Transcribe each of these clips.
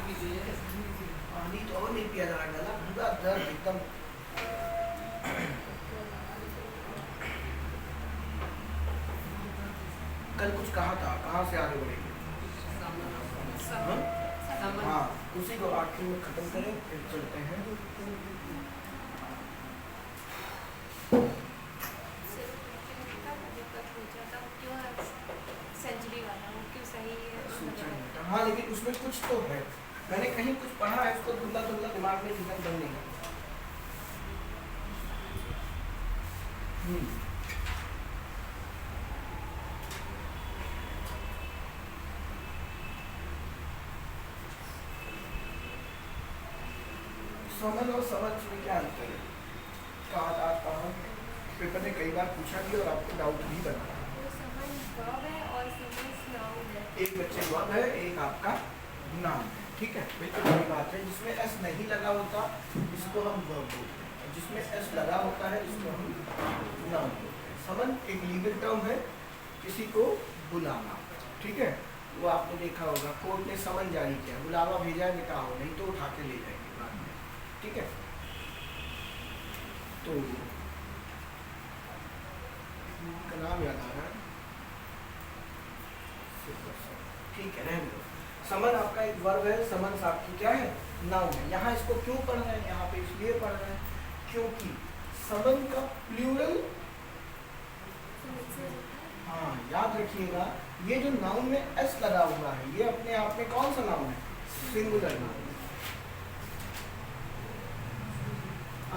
पानी तो और नहीं पिया जा रहा, गला पूरा दर्द एकदम। कल कुछ कहा था, कहाँ से आगे बढ़ेंगे? हाँ, उसी को आखिर में खत्म करें फिर चलते हैं। हाँ, लेकिन उसमें कुछ तो है, मैंने कहीं कुछ पढ़ा है, उसको धुंधला धुंधला दिमाग में एकदम बन नहीं है। समझ और समझ में क्या अंतर है? कहा पेपर ने कई बार पूछा भी और आपको डाउट भी बना। एक बच्चे वर्ब है, एक आपका नाम है, ठीक है, बिल्कुल वही बात है। जिसमें एस नहीं लगा होता इसको हम वर्ब बोलते हैं, जिसमें एस लगा होता है इसको हम नाउन बोलते हैं। समन एक लीगल टर्म है, किसी को बुलाना, ठीक है। वो आपने देखा होगा, कोर्ट ने समन जारी किया, बुलावा भेजा है, निकाहो, नहीं तो उठा के ले जाएंगे बाद में, ठीक है। तो का नाम याद आ रहा है, ठीक है, रहने दो। समन आपका एक वर्ब है, समन्स आपकी क्या है? नाउन है। यहाँ इसको क्यों पढ़ रहे हैं? यहाँ पे इसलिए पढ़ रहे हैं क्योंकि समन का प्लूरल, हाँ याद रखिएगा, ये जो नाउन में एस लगा हुआ है ये अपने आप में कौन सा नाउन है? Singular noun.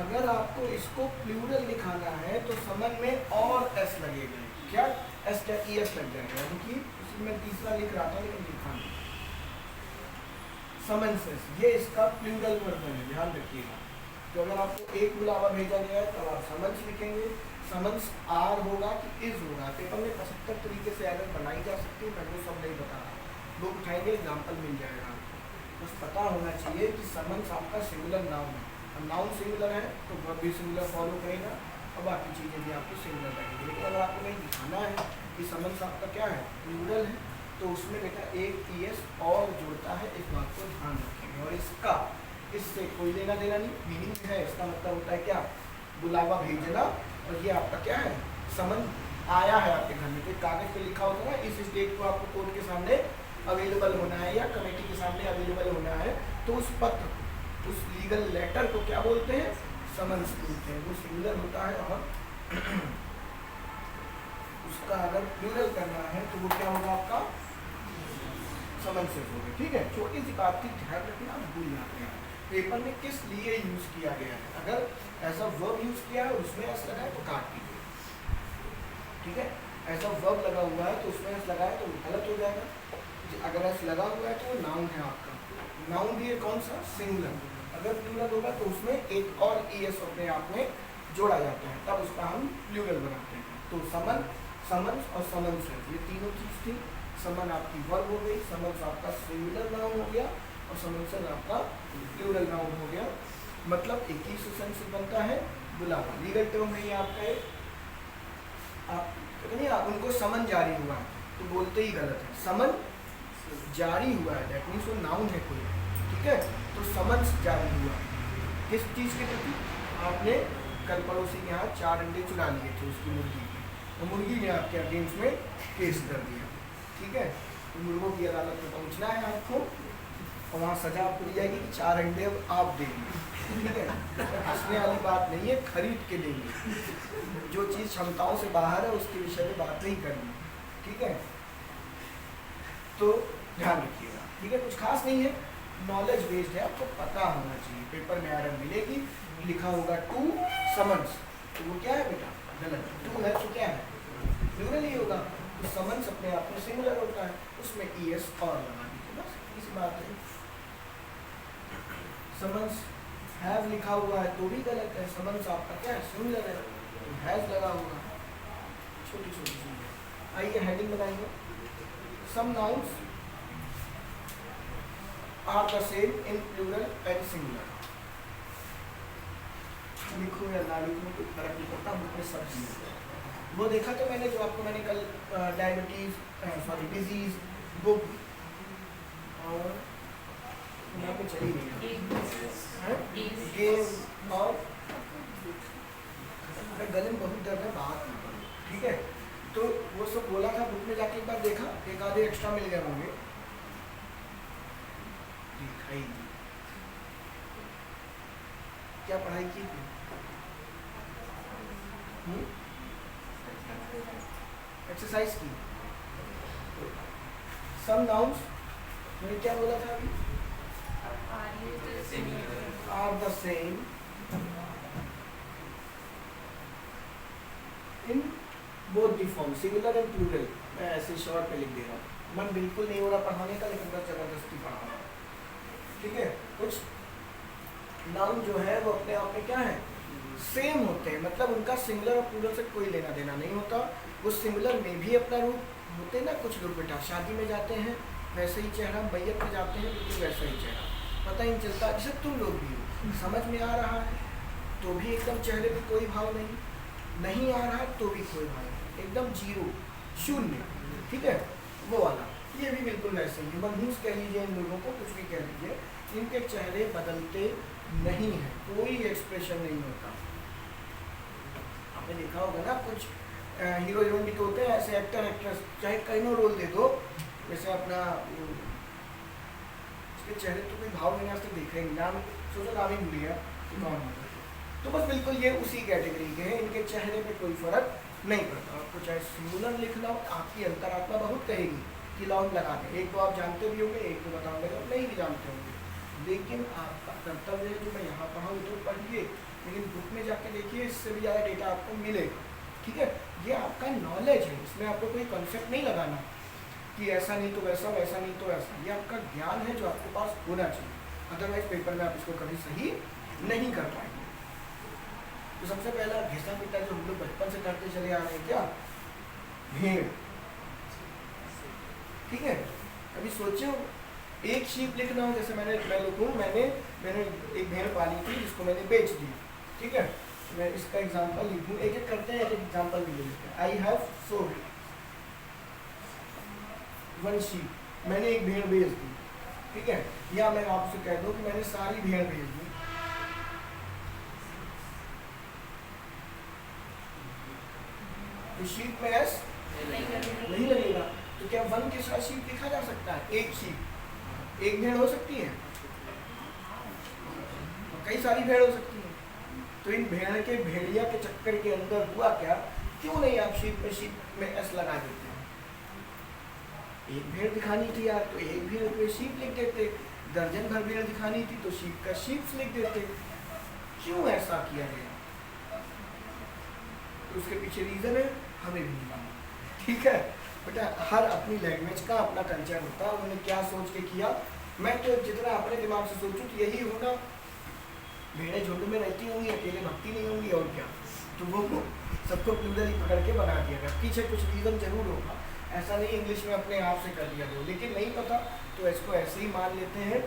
अगर आपको इसको प्लूरल दिखाना है तो समन में और एस लगेगा। क्या एस? क्या ई एस लग जाएगा, यानी कि मैं तीसरा लिख रहा था लेकिन लिखा नहीं। समन्सेस, ये इसका प्लूरल वर्जन है, ध्यान रखिएगा। तो अगर आपको एक बुलावा भेजा गया है तो आप समन्स लिखेंगे। समन्स आर होगा कि इज होगा। पेपर में 75 तरीके से अगर बनाई जा सकती है, मैं वो सब नहीं बता रहा, बुक उठाएंगे एग्जाम्पल मिल जाएगा। बस पता होना चाहिए कि समन्स आपका सिंगुलर नाउन है। अब नाउन सिंगुलर है तो वर्ब भी सिंगुलर फॉलो करेगा और बाकी चीज़ें भी आपको सिंगुलर रहेंगी। लेकिन अगर आपको नहीं दिखाना है कि समन्स आपका क्या है? प्लूरल है, तो उसमें बेटा एक ई एस और जुड़ता है, इस बात को ध्यान रखेंगे। और इसका इससे कोई लेना देना नहीं, मीनिंग है, इसका मतलब होता है क्या? बुलावा भेजना। और ये आपका क्या है? समन आया है आपके घर में, तो कागज पे लिखा होता है ना, इस डेट को आपको कोर्ट के सामने अवेलेबल होना है या कमेटी के सामने अवेलेबल होना है, तो उस पत्र, उस लीगल लेटर को क्या बोलते हैं? समन्स बोलते हैं। वो सिंगुलर होता है और उसका अगर प्लूरल करना है तो वो क्या होगा आपका? समन्सेस होगा, ठीक है। छोटी सी बात की ध्यान रखना, आप भूल जाते हैं पेपर में किस लिए यूज किया गया है। अगर ऐसा वर्ब यूज किया है और उसमें एस लगा है तो काट दीजिए, ठीक है। ऐसा वर्ब लगा हुआ है तो उसमें एस लगा है तो गलत हो जाएगा। अगर एस लगा हुआ है तो वो नाउन है आपका। नाउन भी है कौन सा? सिंगुलर। अगर प्लूरल होगा तो उसमें एक और ई एस अपने आप में जोड़ा जाता है, तब उसका हम प्लूरल बनाते हैं। तो समन, समन्स और समन्सेस, ये तीनों चीज थी। समन आपकी वर्ब हो गई, समन्स आपका सिंगुलर नाउन हो गया और समन्सेस आपका प्लूरल नाउन हो गया। मतलब एक ही सेंस से बनता है बुलावा। लीगल टर्म है ये आपका। आप उनको समन जारी हुआ है तो बोलते ही गलत है। समन जारी हुआ है, दैट मीन्स वो नाउन है कोई, ठीक है। तो समन्स जारी हुआ किस चीज़ के प्रति? आपने कल पड़ोसी के यहाँ 4 अंडे चुरा लिए थे उसकी मुर्गी के, तो मुर्गी ने आपके अगेंस्ट में केस कर दिया, ठीक है। तो मुर्गों की अदालत में पहुँचना है आपको और वहाँ सजा आपको दी जाएगी कि 4 अंडे अब आप देंगे, ठीक है। हंसने वाली बात नहीं है, खरीद के देंगे। जो चीज़ क्षमताओं से बाहर है उसके विषय में बात नहीं करनी, ठीक है। तो ध्यान रखिएगा, ठीक है। कुछ खास नहीं है, नॉलेज बेस्ड है, आपको पता होना चाहिए। पेपर में एरर मिलेगी, लिखा होगा टू समन्स, तो वो क्या है बेटा? गलत। टू है तो क्या है? प्लूरल ही होगा। तो समन्स अपने आप में सिंगुलर होता है, उसमें ई एस और लगा दीजिए, बस इसी बात है। समन्स हैव लिखा हुआ है तो भी गलत है। समन्स आपका क्या है? सिंगुलर है, तो हैज लगा होगा। छोटी छोटी चीजें। आइए हेडिंग बनाएंगे। Some nouns are the same in plural and singular. लिखो या ना लिखो कोई फर्क नहीं पड़ता, मुझे सब चीज़ वो देखा तो मैंने, जो आपको मैंने कल डायबिटीज, सॉरी डिजीज, बुक और ही नहीं। क्या पढ़ाई की थी? एक्सरसाइज की। सम नाउन्स मैंने क्या बोला था अभी? Are the same in both the form, singular and plural. मैं ऐसे शॉर्ट में लिख दे रहा हूँ, मन बिल्कुल नहीं हो रहा पढ़ाने का, लेकिन बस जबरदस्ती पढ़ा रहा हूँ। ठीक है, कुछ नाउन जो है वो अपने आप में क्या है, सेम होते हैं, मतलब उनका सिंगुलर और प्लूरल से कोई लेना देना नहीं होता। वो सिंगुलर में भी अपना रूप होते हैं ना, कुछ लोग बेटा शादी में जाते हैं वैसे ही चेहरा, मैयत में जाते हैं बिल्कुल वैसा ही चेहरा, पता ही नहीं चलता। जैसे तुम लोग भी हो, समझ में आ रहा है तो भी एकदम चेहरे पे कोई भाव नहीं, नहीं आ रहा तो भी कोई भाव नहीं, एकदम जीरो, शून्य। ठीक है, वो वाला ये भी बिल्कुल वैसे ही। मनहूस कह लीजिए, इन लोगों को कुछ भी कह लीजिए, इनके चेहरे बदलते नहीं है, कोई एक्सप्रेशन नहीं होता। आपने देखा होगा ना, कुछ हीरो हीरोइन भी तो होते हैं ऐसे, एक्टर एक्ट्रेस चाहे कहीं रोल दे दो, जैसे अपना उसके चेहरे तो कोई भाव नहीं, आज तक देखा ही नहीं, नाम सोचो, नाम ही भूल गया कि कौन होगा। तो बस बिल्कुल ये उसी कैटेगरी के हैं, इनके चेहरे पे कोई फर्क नहीं पड़ता। आपको चाहे सिंगुलर लिखना हो, आपकी अंतरात्मा बहुत कहेगी कि लॉन्ग लगा दें, एक तो आप जानते भी होंगे, एक तो बताऊंगे तो नहीं भी जानते होंगे, लेकिन आपका कर्तव्य है जो मैं यहाँ पढ़ाऊँ तो पढ़िए, लेकिन बुक में जाके देखिए, इससे भी ज़्यादा डेटा आपको मिलेगा। ठीक है, ये आपका नॉलेज है, इसमें आपको कोई कॉन्सेप्ट नहीं लगाना कि ऐसा नहीं तो वैसा, वैसा नहीं तो ऐसा, ये आपका ज्ञान है जो आपके पास होना चाहिए, अदरवाइज पेपर में आप इसको कभी सही नहीं कर पाएंगे। तो सबसे पहला घिसा पिटा जो हम लोग बचपन से करते चले आ रहे हैं, क्या भेड़। ठीक है, अभी सोचो एक शीप लिखना हो, जैसे मैं लिखूँ, मैंने एक भेड़ पाली थी जिसको मैंने बेच दी। ठीक है, मैं इसका एग्जांपल लिखूँ, एक एक करते हैं, एक एग्जांपल भी ले लेते हैं। I have sold one sheep, मैंने एक भेड़ बेच दी। ठीक है, या मैं आपसे कह दूँ कि मैंने सारी भेड़ बेच दी। तो शीप में एस नहीं लगेगा, तो क्या वन के साथ शीप लिखा जा सकता है? एक शीप, एक भेड़ हो सकती है, तो कई सारी भेड़ हो सकती है। तो इन भेड़ के भेड़िया के चक्कर के अंदर हुआ क्या, क्यों नहीं आप शीप में एस लगा देते हैं? एक भेड़ दिखानी थी यार, तो एक भेड़ पे शीप लिख देते, दर्जन भर भेड़ दिखानी थी तो शीप का शीप्स लिख देते। क्यों ऐसा किया गया? तो उसके पीछे रीजन है, हमें भी नहीं मालूम। ठीक है बेटा, हर अपनी लैंग्वेज का अपना कल्चर होता है, उन्होंने क्या सोच के किया। मैं तो जितना अपने दिमाग से सोचूं तो यही होगा, भेड़ें झुंड में रहती होंगी, अकेले भक्ति नहीं होंगी, और क्या, तो वो सबको प्लूरल ही पकड़ के बना दिया गया। पीछे कुछ रीज़न जरूर होगा, ऐसा नहीं इंग्लिश में अपने आप से कर दिया गया, लेकिन नहीं पता तो इसको ऐसे ही मान लेते हैं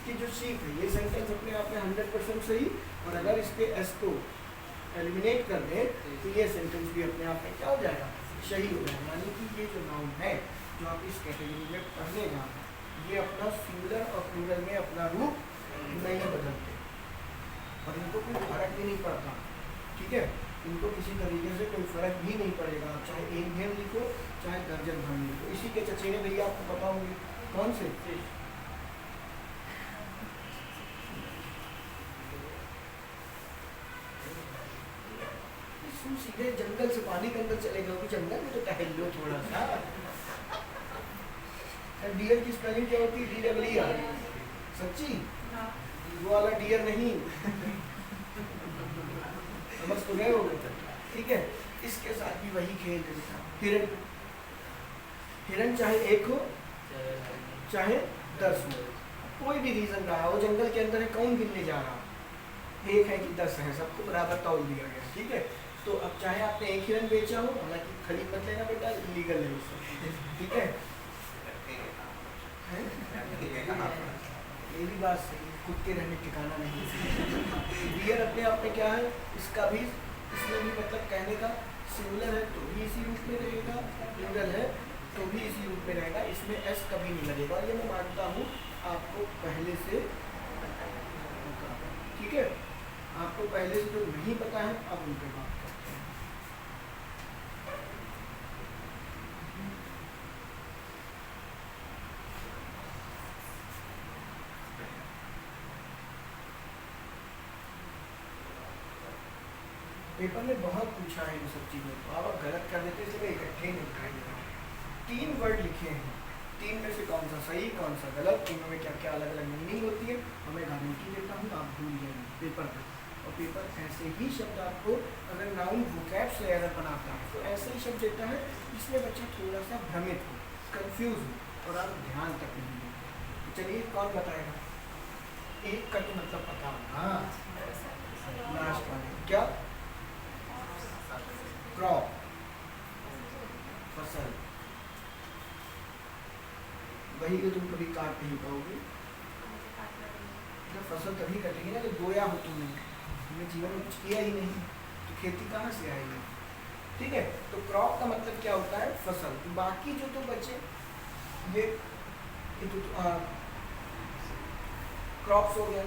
कि जो शीप है, ये सेंटेंस अपने आप में 100% सही, और अगर इसके एस को एलिमिनेट कर दें तो ये सेंटेंस भी अपने आप में क्या हो जाएगा, सही हो जाएगा। यानी कि ये जो नाउन है जो आप इस कैटेगरी में पढ़ने जा रहे हैं, ये अपना सिंगुलर और प्लूरल में अपना रूप नहीं बदलते, और इनको कोई फर्क भी नहीं पड़ता। ठीक है, इनको किसी तरीके से कोई फर्क भी नहीं पड़ेगा, चाहे एक भेड़ लिखो चाहे दर्जन भर लिखो। इसी के चचेरे भैया आपको पता होंगे कौन से, सीधे जंगल से पानी के अंदर चले गए, जंगल में तो टहल लो थोड़ा सा। डियर की स्पेलिंग क्या होती है? DEER। सच्ची वो वाला डियर नहीं, समझ तो गए हो? ठीक है, इसके साथ भी वही खेल है। हिरण, हिरण चाहे एक हो चाहे 10 हो, कोई भी रीजन रहा, वो जंगल के अंदर है, कौन गिनने जा रहा, एक है कि 10 है, सबको बराबर तौल दिया गया। ठीक है, तो अब चाहे आपने एक हिरन बेचा हो, हालांकि खरीद मत लेना बेटा, इलीगल है उससे। ठीक है, ये भी बात सही, कुत्ते रहने ठिकाना नहीं। डियर अपने आप में क्या है, इसका भी, इसमें भी मतलब कहने का सिंगुलर है तो भी इसी रूप में रहेगा, प्लूरल है तो भी इसी रूप में रहेगा, इसमें एस कभी नहीं लगेगा। ये मैं मानता हूँ आपको पहले से, ठीक है, आपको पहले से जो नहीं पता है अब उन पर बात करते हैं। पेपर में बहुत पूछा है इन सब चीज़ों को, अब आप गलत कर देते हैं, इकट्ठे निपटाएंगे। 3 वर्ड लिखे हैं, 3 में से कौन सा सही कौन सा गलत, तीनों में क्या क्या अलग अलग मीनिंग होती है, हमें गारंटी देता हूँ आप भूल जाएंगे पेपर में। और पेपर ऐसे ही शब्द आपको अगर नाउन वोकैब से एरर बनाता है तो ऐसे ही शब्द देता है जिसमें बच्चा थोड़ा सा भ्रमित हो, कंफ्यूज हो और आप ध्यान तक नहीं दें। तो चलिए कौन बताएगा? एक का तो मतलब पता होगा, हाँ लास्ट वाले क्या? क्रॉप, फसल, वही तो तुम कभी काट नहीं पाओगे। जब फसल तभी कटेगी ना जब बोया हो तुमने जीवन में कुछ किया ही नहीं तो खेती कहाँ से आएगी? ठीक है, तो क्रॉप का मतलब क्या होता है? फसल। बाकी जो तो बचे ये तो क्रॉप्स हो गया,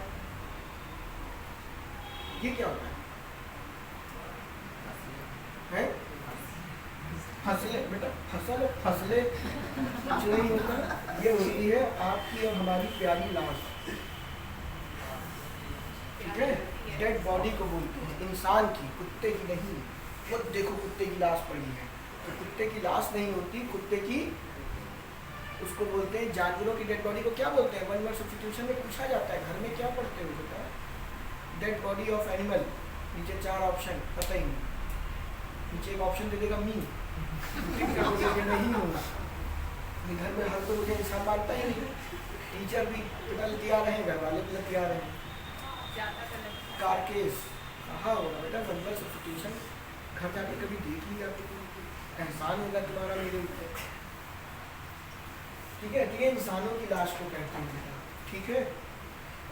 ये क्या होता है? फसले बेटा, फसल और फसले कुछ नहीं होता, ये होती है आपकी और हमारी प्यारी लाश। ठीक है, डेड बॉडी को बोलते हैं, इंसान की, कुत्ते की नहीं। वो देखो कुत्ते की लाश पड़ी है, तो कुत्ते की लाश नहीं होती, कुत्ते की, उसको बोलते हैं जानवरों की डेड बॉडी को क्या बोलते हैं? 1 वर्ड सब्स्टिट्यूशन में पूछा जाता है, घर में क्या पढ़ते हो बेटा? डेड बॉडी ऑफ एनिमल, नीचे 4 ऑप्शन, पता ही नहीं, नीचे एक ऑप्शन दे देगा मी, नहीं होगा घर में, हर कोई मुझे इंसान मानता ही नहीं, टीचर भी लग तैयार हैं, घर वाले भी लग तैयार हैं। कारकेस कहाँ होगा बेटा? 1 वर्ड सब्स्टिट्यूशन घर जाके कभी देख लिया तो एहसान होगा तुम्हारा मेरे ऊपर। ठीक है, तो ये इंसानों की लाश को कहते हैं बेटा, ठीक है।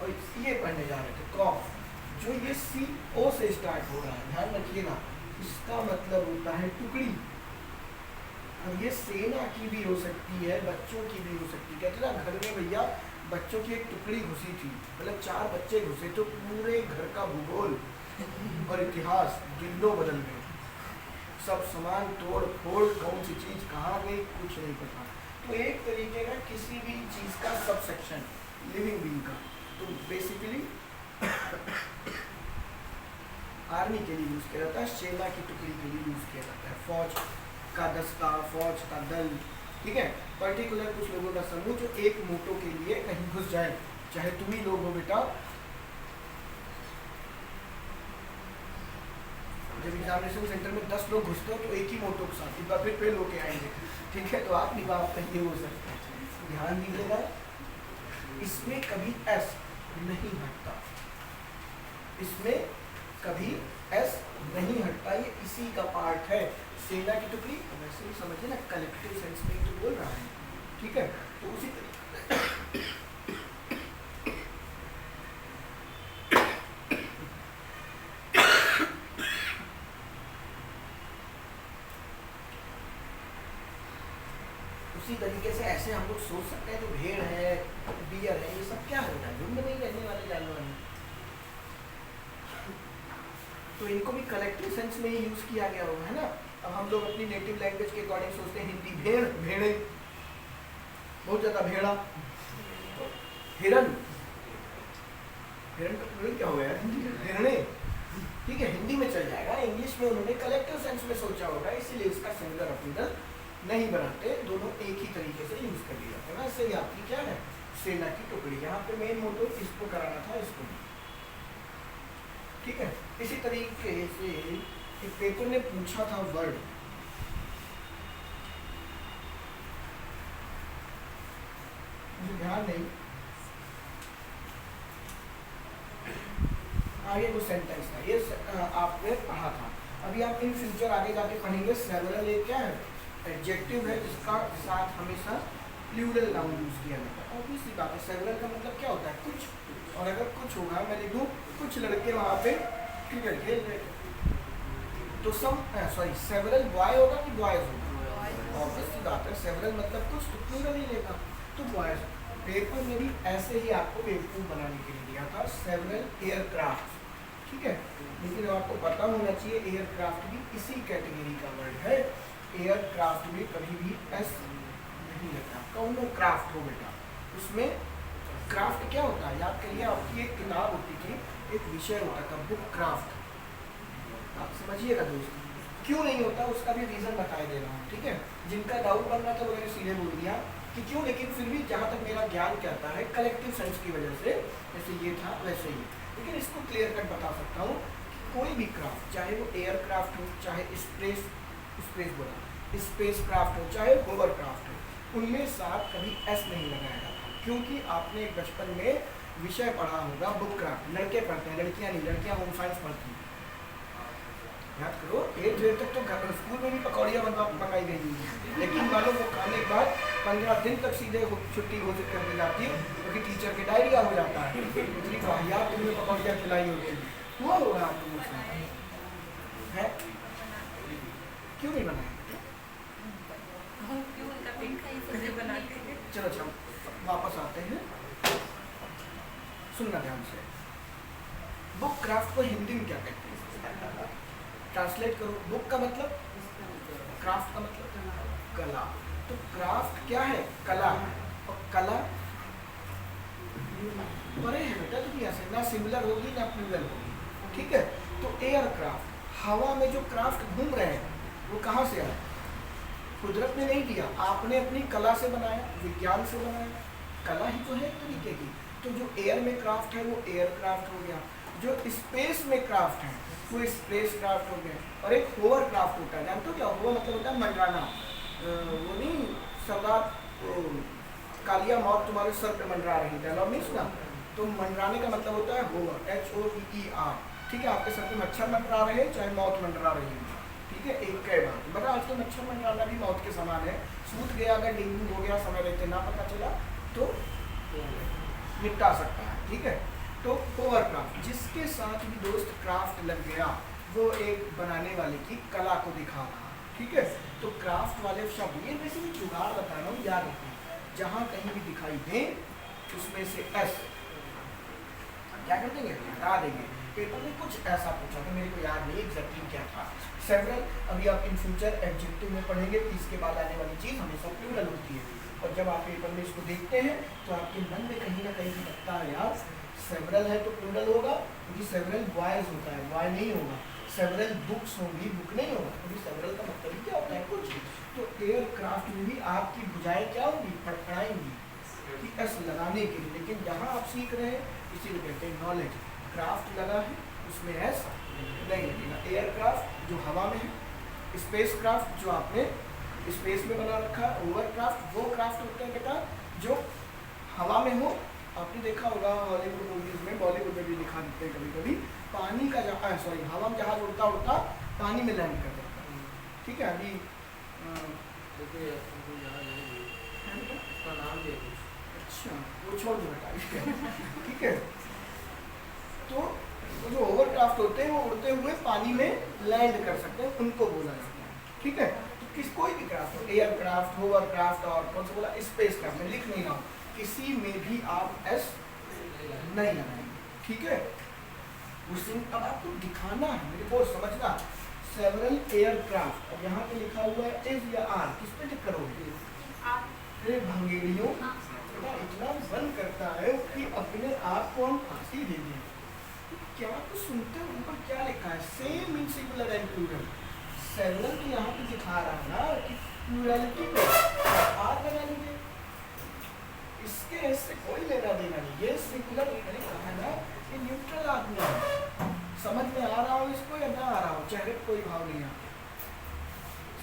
और ये पढ़ने जा रहे थे क्रॉप, जो ये CO से स्टार्ट हो रहा है, ध्यान रखिएगा, इसका मतलब होता है टुकड़ी। और ये सेना की भी हो सकती है, बच्चों की भी हो सकती है। कहते ना घर में भैया बच्चों की एक टुकड़ी घुसी थी, मतलब 4 बच्चे घुसे तो पूरे घर का भूगोल और इतिहास गिल्लो बदल गए, सब सामान तोड़ फोड़, कौन सी चीज कहाँ गई कुछ नहीं पता। तो एक तरीके का किसी भी चीज का सब सेक्शन, लिविंग बीइंग का, तो बेसिकली आर्मी के लिए यूज किया जाता है, सेना की टुकड़ी के लिए यूज किया जाता है, फौज का दस्ता, फौज का दल। ठीक है, पर्टिकुलर कुछ लोगों का समूह जो एक मोटो के लिए कहीं घुस जाए, चाहे तुम ही लोग हो बेटा, जब एग्जामिनेशन सेंटर में 10 लोग घुसते हो तो एक ही मोटो के साथ एक बार फिर फेल होके आएंगे। ठीक है, तो आप नहीं बात कहिए हो सकते, ध्यान दीजिएगा, इसमें कभी एस नहीं हटता, इसमें कभी एस नहीं हटता, ये इसी का पार्ट है। सेना की टुकड़ी वैसे ही समझिए ना, कलेक्टिव सेंस में तो बोल रहा है। ठीक है, तो उसी तरीके से ऐसे हम लोग सोच सकते हैं, जो भेड़ है, बियर है, ये सब क्या होता है? झुंड में ही रहने वाले जानवर हैं, तो इनको भी कलेक्टिव सेंस में ही यूज किया गया होगा, है ना। अब हम लोग अपनी नेटिव लैंग्वेज के अकॉर्डिंग सोचते हैं, हिंदी भेड़, भेड़े, बहुत ज्यादा भेड़ा, तो हिरन, हिरन का प्लूरल क्या हो गया? हिरणे। ठीक है, हिंदी में चल जाएगा, इंग्लिश में उन्होंने कलेक्टिव सेंस में सोचा होगा, इसीलिए इसका सिंगुलर और प्लूरल नहीं बनाते, दोनों एक ही तरीके से यूज कर लिया है। वैसे ही आपकी क्या है, सेना की टुकड़ी, यहाँ पे मेन मोटो इसको कराना था, इसको। ठीक है, इसी तरीके से एक पेपर ने पूछा था वर्ड, मुझे ध्यान नहीं, आगे वो सेंटेंस था, ये आपने पढ़ा था। अभी आप इन फ्यूचर आगे जाके पढ़ेंगे, सेवरल एक क्या है, एडजेक्टिव है, इसका साथ हमेशा प्लूरल नाउन यूज किया जाता है। ऑब्वियसली बात है, सेवरल का मतलब क्या होता है? कुछ, और अगर कुछ होगा, मैं लिख दूँ कुछ लड़के वहाँ पे क्रिकेट खेल रहे थे, तो सॉरी सेवरल बॉय होगा कि बॉयज होगा? ऑब्वियसली बात है, सेवरल मतलब कुछ, तो प्लूरल ही लेगा, तो बॉयज। पेपर में भी ऐसे ही आपको बेवकूफ़ बनाने के लिए दिया था, सेवरल एयरक्राफ्ट। ठीक है, लेकिन आपको पता होना चाहिए एयरक्राफ्ट भी इसी कैटेगरी का वर्ड है, एयरक्राफ्ट में कभी भी एस नहीं लगता, कौन क्राफ्ट हो बेटा, उसमें क्राफ्ट क्या होता है याद करिए, आपकी एक किताब होती थी, एक विषय होता था बुक क्राफ्ट, आप समझिएगा दोस्त, क्यों नहीं होता उसका भी रीज़न बताए दे रहा हूँ, ठीक है। जिनका डाउट बन रहा था वो मैंने सीधे बोल दिया कि क्यों, लेकिन फिर भी जहाँ तक मेरा ज्ञान कहता है कलेक्टिव सेंस की वजह से, जैसे ये था वैसे ही, लेकिन इसको क्लियर कट बता सकता हूँ कि कोई भी क्राफ्ट, चाहे वो एयरक्राफ्ट हो, चाहे स्पेस क्राफ्ट हो, चाहे होवर क्राफ्ट हो, उनमें साथ कभी एस नहीं लगाया जाता, क्योंकि आपने बचपन में विषय पढ़ा होगा बुक क्राफ्ट, लड़के पढ़ते हैं, लड़कियाँ नहीं, लड़कियाँ होम साइंस पढ़ती हैं, याद करो। 8 ग्रेड तक तो घर स्कूल में भी पकौड़ियाँ पकाई गई हुई है, लेकिन मानो वो खाने के बाद 15 दिन तक सीधे छुट्टी घोषित कर दी जाती है, क्योंकि टीचर के डायरिया हो जाता है, इतनी वाहियात तुमने पकौड़ियाँ खिलाई होती है, हुआ होगा आप लोगों से है, क्यों नहीं बनाए? चलो अच्छा वापस आते हैं, सुनना ध्यान से। बुक क्राफ्ट को हिंदी में क्या कहते हैं? ट्रांसलेट करो, बुक का मतलब, क्राफ्ट का मतलब कला। तो क्राफ्ट क्या है? कला है, और कला बड़े है बेटा, तो ऐसे ना सिमिलर होगी ना प्लूरल होगी, ठीक है। तो एयरक्राफ्ट, हवा में जो क्राफ्ट घूम रहे हैं वो कहाँ से आए? कुदरत ने नहीं दिया, आपने अपनी कला से बनाया, विज्ञान से बनाया, कला ही तो है एक तरीके की। तो जो एयर में क्राफ्ट है वो एयरक्राफ्ट हो गया, जो स्पेस में क्राफ्ट है वो स्पेस क्राफ्ट हो गया, और एक होवर क्राफ्ट होता है, जानते हो क्या होवर मतलब होता है? मंडराना, वो नहीं सरदार कालिया मौत तुम्हारे सर पे मंडरा रही, डायलॉग नहीं सुना? तो मंडराने का मतलब होता है होवर, HOVER, ठीक है। आपके सर पे मच्छर मंडरा रहे चाहे मौत मंडरा रही है, ठीक है, एक कई बात। बता आजकल मच्छर मंडराना भी मौत के समान है, सूत गया अगर डेंगू हो गया, समय रहते ना पता चला तो निपटा सकता है, ठीक है। तो ओवरक्राफ्ट, जिसके साथ भी दोस्त क्राफ्ट लग गया वो एक बनाने वाले की कला को दिखा रहा, ठीक है। तो क्राफ्ट वाले शब्द ये वैसे भी जुगाड़ बता रहा हूँ, याद रखें, जहाँ कहीं भी दिखाई दें उसमें से एस क्या कर देंगे, हटा देंगे। पेपर में कुछ ऐसा पूछा था, मेरे को याद नहीं एग्जैक्टली क्या था। सेवरल, अभी आप इन फ्यूचर एडजेक्टिव में पढ़ेंगे कि इसके बाद आने वाली चीज़ हमेशा प्लूरल होती है, और जब आप पेपर में इसको देखते हैं तो आपके मन में कहीं ना कहीं लगता है यार सेवरल है तो प्लूरल होगा, क्योंकि सेवरल बॉयज होता है, बॉय नहीं होगा। सेवरल बुक्स होंगी, बुक नहीं होगा, क्योंकि सेवरल का मतलब क्या होता है, कुछ। तो एयरक्राफ्ट में भी आपकी भुजाएं क्या होंगी, फड़फड़ाएंगी कि एस लगाने के लिए, लेकिन जहाँ आप सीख रहे हैं इसीलिए कहते हैं नॉलेज। क्राफ्ट लगा है उसमें एस नहीं लगेगा। एयरक्राफ्ट जो हवा में है, स्पेस क्राफ्ट जो आपने स्पेस में बना रखा है, ओवरक्राफ्ट वो क्राफ्ट होते हैं बेटा जो हवा में हो। आपने देखा होगा हॉलीवुड मूवीज में, बॉलीवुड में भी दिखा देते हैं कभी कभी, पानी का जहाज, सॉरी हवा में जहाज उड़ता उड़ता पानी में लैंड कर देता है, ठीक है। अभी अच्छा वो छोड़ दो बेटा, ठीक है। तो जो ओवरक्राफ्ट होते हैं वो उड़ते हुए पानी में लैंड कर सकते हैं, उनको बोला जाता है, ठीक है। तो किस कोई भी क्राफ्ट हो, एयरक्राफ्ट, होवरक्राफ्ट, और कौन सा बोला, स्पेस क्राफ्ट, मैं लिख नहीं रहा हूँ, किसी में भी आप एस नहीं लगाएंगे, ठीक है। उस दिन अब आपको दिखाना है, मेरे को समझना, सेवरल एयरक्राफ्ट, अब यहाँ पे लिखा हुआ है इज या आर, किस पे टिक करोगे? भंगेड़ियों इतना मन करता है कि अपने आप को हम फांसी दे दें। क्या तो सुनते हो ऊपर क्या लिखा है, same in singular and plural. Several तो यहाँ पे दिखा रहा है ना कि प्लूरलिटी पे आर लगा लीजिए, इसके इससे कोई लेना देना नहीं, ये सिंगुलर मैंने कहा है ना, ये न्यूट्रल आदमी है, समझ में आ रहा हो इसको या ना आ रहा हो, चेहरे पर कोई भाव नहीं आता।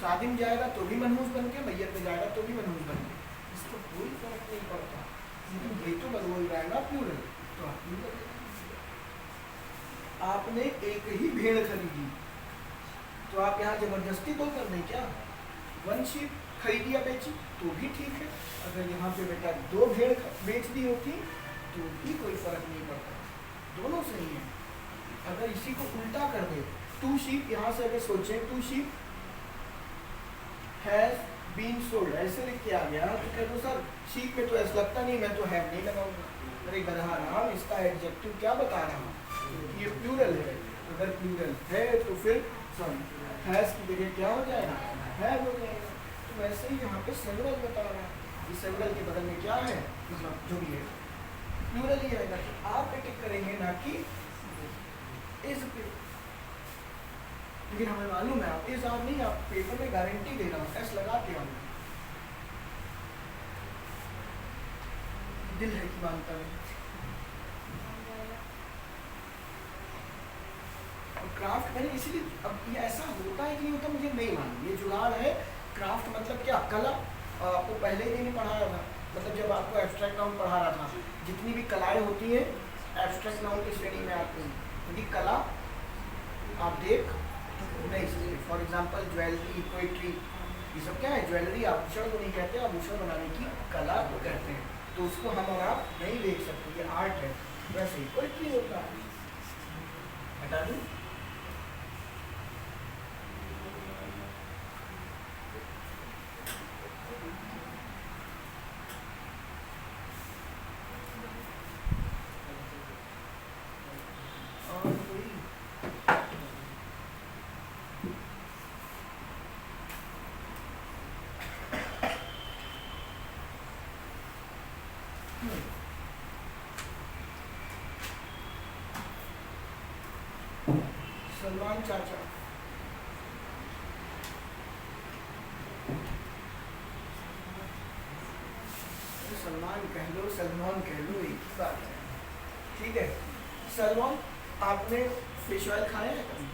शादी में जाएगा तो भी मनहूस बन के, मैयत में जाएगा तो भी मनहूस बन के, इसको कोई फर्क नहीं पड़ता, लेकिन ये तो बोल रहा है ना प्लूरल, तो आप प्लूरल। आपने एक ही भेड़ खरीदी तो आप यहाँ जबरदस्ती तो कर दें क्या? वन शीप खरीदी या बेची तो भी ठीक है, अगर यहाँ पे बेटा 2 भेड़ बेच दी होती तो भी कोई फर्क नहीं पड़ता, दोनों सही है। अगर इसी को उल्टा कर दे, 2 शीप, यहाँ से अगर सोचें 2 शीप हैज बीन सोल्ड, ऐसे लिख के आ गया तो कह दो सर शीप में तो ऐसा लगता नहीं, मैं तो हैव नहीं लगाऊंगा, अरे बता रहा हूँ इसका एडजेक्टिव क्या बता रहा हूँ, ये प्लूरल है, अगर प्लूरल है तो फिर सॉरी हैज की जगह क्या हो जाएगा, हैव हो जाएगा। तो वैसे ही यहाँ पे सेवरल बता रहा है, इस सेवरल के बदल में क्या है, मतलब जो भी है प्लूरल ही आएगा, तो आप पे टिक करेंगे ना कि इज पे। लेकिन हमें मालूम है आप इस आर नहीं, आप पेपर में गारंटी दे रहा हूँ एस लगा के आऊँगा, दिल है कि मानता है। और क्राफ्ट मैंने इसीलिए, अब ये ऐसा होता है कि नहीं होता मुझे नहीं मालूम, ये जुगाड़ है। क्राफ्ट मतलब क्या, कला। आपको पहले ही नहीं पढ़ाया था, मतलब जब आपको एब्स्ट्रैक्ट नाउन पढ़ा रहा था, जितनी भी कलाएं होती हैं एब्स्ट्रैक्ट नाउन की श्रेणी में आती हैं, क्योंकि कला आप देख नहीं सकते। फॉर एग्जाम्पल ज्वेलरी, पोइट्री, ये सब क्या है, ज्वेलरी आभूषण को नहीं कहते, आभूषण बनाने की कला को कहते हैं, तो उसको हम और आप नहीं देख सकते, ये आर्ट है। वैसे ही पोइट्री होता है, बता दूँ और कोई सलमान चाचा, सलमान कह लो सलमान कह लो, एक ही बात है, ठीक है। सलमान, आपने फिश ऑयल खाया है कभी?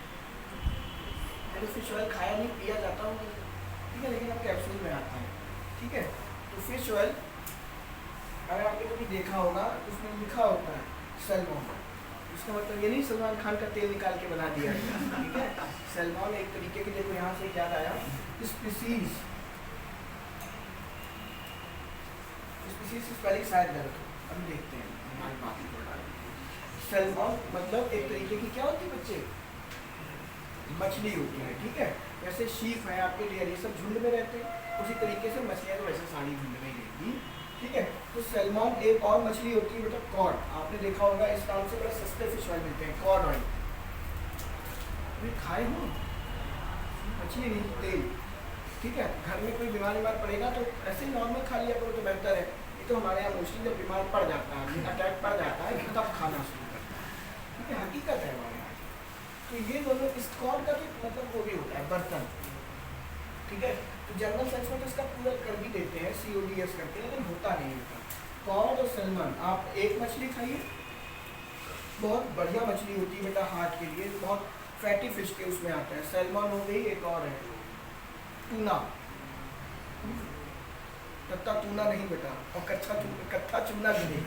मैंने फिश ऑयल खाया नहीं, पिया जाता हूँ, ठीक है, लेकिन अब कैप्सूल में आता है, ठीक है। तो फिश ऑयल अगर आपने कभी देखा होगा तो उसमें लिखा होता है सलमान, इसका मतलब ये नहीं सलमान खान का तेल निकाल के बना दिया गया, ठीक है। सलमान एक तरीके के, देखो यहाँ से याद आया, स्पीसीज, स्पीसीज पहले शायद गलत हो, अभी देखते हैं हमारी बात को। सैल्मन मतलब एक तरीके की क्या होती है बच्चे, मछली होती है, ठीक है। जैसे शीप है आपके डियर, ये सब झुंड में रहते हैं, उसी तरीके से मछलियाँ तो वैसे सारी झुंड में ही रहेगी, ठीक है। तो सैल्मन एक और मछली होती है बेटा कॉड, आपने देखा होगा इस नाम से बड़ा सस्ते फिश ऑयल मिलते हैं, कॉड ऑयल, अभी खाए हो मछली नहीं तेल, ठीक है। घर में कोई बीमार पड़ेगा तो ऐसे ही नॉर्मल खा लिया करो तो बेहतर है। ये तो हमारे यहाँ मोस्टली जब बीमार पड़ जाता है, अटैक पड़ जाता है, तब खाना शुरू करता है, ठीक है, हकीकत है हमारे यहाँ। तो ये दोनों इस कॉड का भी मतलब वो भी होता है बर्तन, ठीक है। तो जर्नल साइंस में तो इसका पूरा कर भी देते हैं CODS करके, लेकिन होता नहीं होता। कॉड और सैल्मन, आप एक मछली खाइए, बहुत बढ़िया मछली होती है बेटा हार्ट के लिए, बहुत फैटी फिश के उसमें आता है। सैल्मन हो गई, एक और है टूना, कत्ता टूना नहीं बेटा, और कत्था चूना भी नहीं,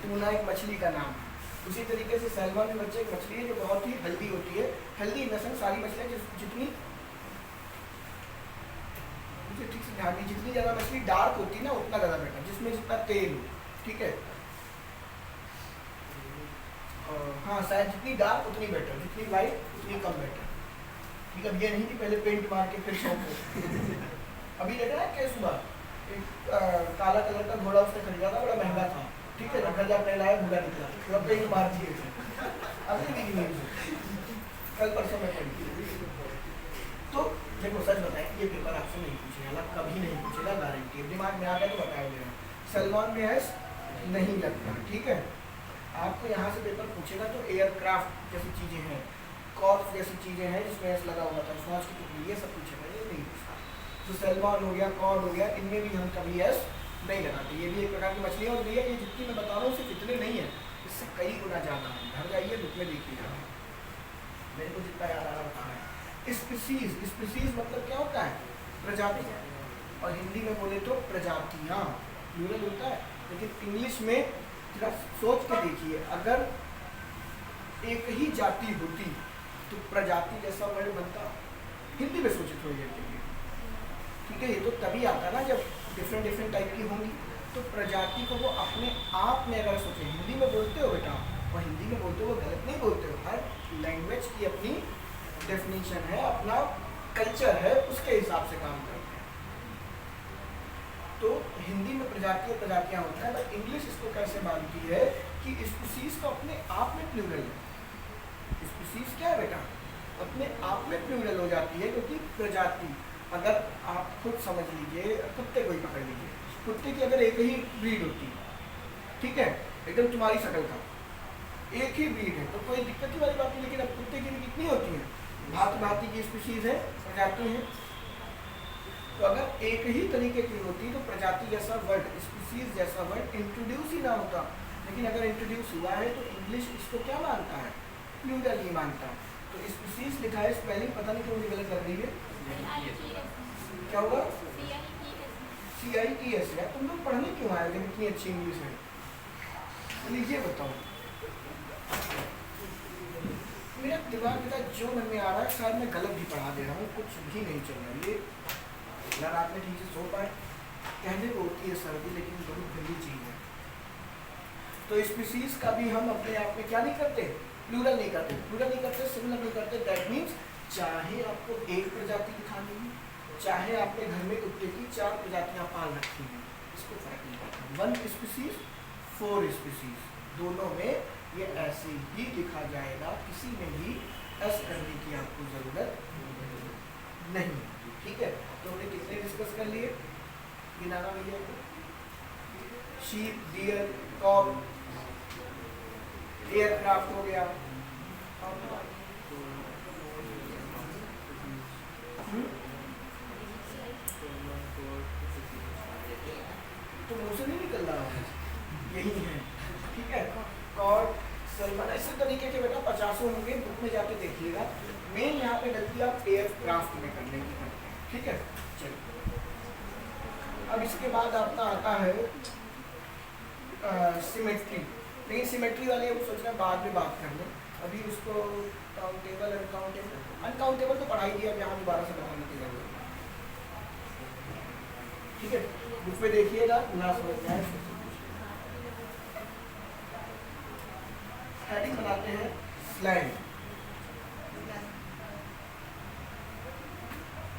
टूना एक मछली का नाम है। उसी तरीके से सैल्मन भी बच्चे एक मछली है जो बहुत ही हेल्दी होती है, हेल्दी इन द सेंस सारी मछलियाँ जितनी, मुझे ठीक से ध्यान नहीं, जितनी ज़्यादा मछली डार्क होती है ना उतना ज़्यादा बेटर, जिसमें जितना तेल हो, ठीक है। हाँ शायद जितनी डार्क उतनी बेटर, जितनी लाइट उतनी कम बेटर, ठीक है। ये नहीं कि पहले पेंट मार के फिर शौक हो। अभी लेकर आया क्या सुबह एक काला कलर का घोड़ा उसने खरीदा था, बड़ा महंगा था, ठीक है, 10,000 पहले आया, घोड़ा निकला, तो पेंट मार दिए थे, अभी भी नहीं, कल परसों में पड़ी। तो देखो सच बताएं, ये पेपर आपसे नहीं पूछेगा, कभी नहीं पूछेगा, गारंटी है, दिमाग में आ गया तो बताया मेरा। सलमान में एस नहीं लगता, ठीक है। आपको यहाँ से पेपर पूछेगा तो एयरक्राफ्ट जैसी चीज़ें हैं, कॉर्प्स जैसी चीज़ें हैं जिसमें एस लगा हुआ था, श्वास की टुकड़ी, ये सब पूछेगा, ये नहीं पूछता। तो सैल्मन हो गया, कॉड हो गया, इनमें भी हम कभी एस नहीं लगाते, ये भी एक प्रकार की मछली है। और भैया ये जितनी मैं बता रहा हूँ सिर्फ इतने नहीं है, इससे कई गुना ज़्यादा है, घर जाइए बुक में देखिए जाना, मेरे को जितना याद आ रहा बता रहा है। स्पीसीज, स्पीसीज मतलब क्या होता है, प्रजाति, और हिंदी में बोले तो प्रजातियाँ, प्लूरल होता है, लेकिन इंग्लिश में जरा सोच के देखिए, अगर एक ही जाति होती तो प्रजाति जैसा वर्ड बनता, हिंदी में सोचे थोड़ी देर के लिए, ठीक है। ये तो तभी आता ना जब डिफरेंट टाइप की होंगी, तो प्रजाति को वो अपने आप में अगर सोचे, हिंदी में बोलते हो बेटा, और हिंदी में बोलते हो गलत नहीं बोलते हो, हर लैंग्वेज की अपनी डेफिनेशन है, अपना कल्चर है, उसके हिसाब से काम करते हैं। तो हिंदी में प्रजाति और प्रजातियाँ होता है, बट इंग्लिश इसको कैसे मानती है कि स्पीसीज तो अपने आप में प्लूरल है। स्पीसीज क्या है बेटा, अपने आप में प्लूरल हो जाती है, क्योंकि प्रजाति, अगर आप खुद समझ लीजिए, कुत्ते को ही पकड़ लीजिए, कुत्ते की अगर एक ही ब्रीड होती, ठीक है, एकदम तुम्हारी शक्ल का एक ही ब्रीड है, तो कोई दिक्कत की वाली बात नहीं। लेकिन अब कुत्ते की भी कितनी होती है, भांति भांति की स्पीशीज है, प्रजाति है। तो अगर एक ही तरीके की होती तो प्रजाति जैसा वर्ड, स्पीशीज जैसा वर्ड इंट्रोड्यूस ही ना होता। लेकिन अगर इंट्रोड्यूस हुआ है तो इंग्लिश इसको क्या मानता है, प्लूरल ही मानता है। तो स्पीशीज लिखा है स्पेलिंग पता नहीं क्यों मुझे गलत लग रही है, क्या होगा CIES। यार तुम लोग पढ़ने क्यों आए जब इतनी अच्छी इंग्लिश है? लीजिए बताओ, मेरा दिमाग का जो मन में आ रहा है शायद मैं गलत भी पढ़ा दे रहा हूँ, कुछ भी नहीं चल रहा है। ये ना रात में ठीक से सो पाए, कहने को होती है सर्दी लेकिन बहुत गंदी चीज़ है। तो स्पीशीज का भी हम अपने आप में क्या नहीं करते, प्लूरल नहीं करते, प्लूरल नहीं करते, सिंगुलर नहीं करते। दैट मीन्स चाहे आपको एक प्रजाति दिखानी है, चाहे आपने घर में कुत्ते की 4 प्रजातियां पाल रखी हैं, इसको फर्क नहीं पड़ता। 1 स्पीशीज 4 स्पीशीज, दोनों में ये ऐसे ही लिखा जाएगा, किसी में भी एस करने की आपको जरूरत नहीं। ठीक है, तो हमने कितने डिस्कस कर लिए, गिनाना भैया को? शीप, डियर, कॉक, एयरक्राफ्ट हो गया, तो मुझसे नहीं निकल रहा है, यही है। ठीक है, कॉर्ड, सलमान, ऐसे तरीके के बेटा 50 होंगे, बुक में जाके देखिएगा। मेन यहाँ पे गलती आप एयरक्राफ्ट में करने की करते हैं। ठीक है, चलिए अब इसके बाद आपका आता है सिमेट्री। लेकिन सिमेट्री वाले हम सोच रहे हैं बाद में बात कर लें, अभी उसको काउंटेबल, अनकाउंटेबल, अनकाउंटेबल तो पढ़ाई दिया, अब यहाँ दोबारा से बताने की जरूरत है। ठीक है, बुक में देखिएगा, ना समझ में आए। हेडिंग बनाते हैं स्लैंग।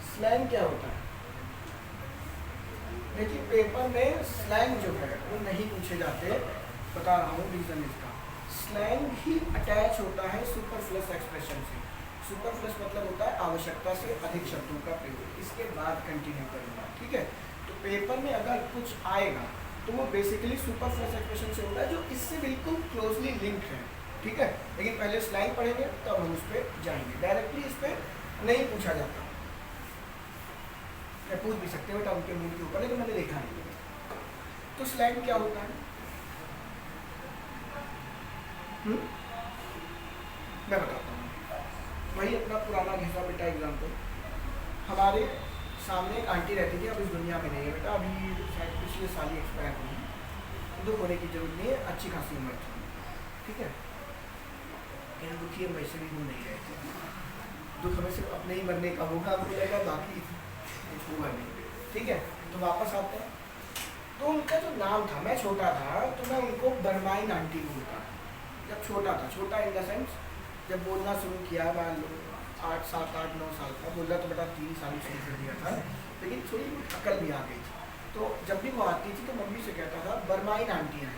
स्लैंग क्या होता है? देखिए पेपर में स्लैंग जो है वो नहीं पूछे जाते, बता रहा हूँ रीजन इसका। स्लैंग ही अटैच होता है सुपरफ्लस एक्सप्रेशन से। सुपरफ्लस मतलब होता है आवश्यकता से अधिक शब्दों का प्रयोग। इसके बाद कंटिन्यू करूँगा। ठीक है, तो पेपर में अगर कुछ आएगा तो वो बेसिकली सुपरफ्लस एक्सप्रेशन से होता है, जो इससे बिल्कुल क्लोजली लिंक्ड है। ठीक है, लेकिन पहले स्लैंग पढ़ेंगे तब हम उस पर जाएंगे, डायरेक्टली इस पर नहीं पूछा जाता। मैं पूछ भी सकते हो बेटा उनके मूड के ऊपर, लेकिन मैंने देखा नहीं। तो स्लैंग क्या होता है? मैं बताता हूँ, वही अपना पुराना घिसा बेटा एग्जाम्पल। हमारे सामने एक आंटी रहती थी, अब इस दुनिया में नहीं है बेटा, अभी शायद पिछले साल ही एक्सपायर हुई। दुख होने की जरूरत नहीं है, अच्छी खासी उम्र थी। ठीक है, कहना दुखी हम वैसे भी हो नहीं रहे थे, दुख हमें सिर्फ अपने ही मरने का होगा, हमको लगेगा बाकी हुआ नहीं। ठीक है, तो वापस आते हैं। तो उनका जो नाम था, मैं छोटा था तो मैं उनको बरमाइन आंटी बोलता। जब छोटा था, छोटा इन द सेंस जब बोलना शुरू किया, मान लो 8, 7, 8, 9 साल का बोलना, तो बेटा 3 साल शुरू कर दिया था, लेकिन थोड़ी अकल भी आ गई थी। तो जब भी वो आती थी तो मम्मी से कहता था बरमाइन आंटी हैं।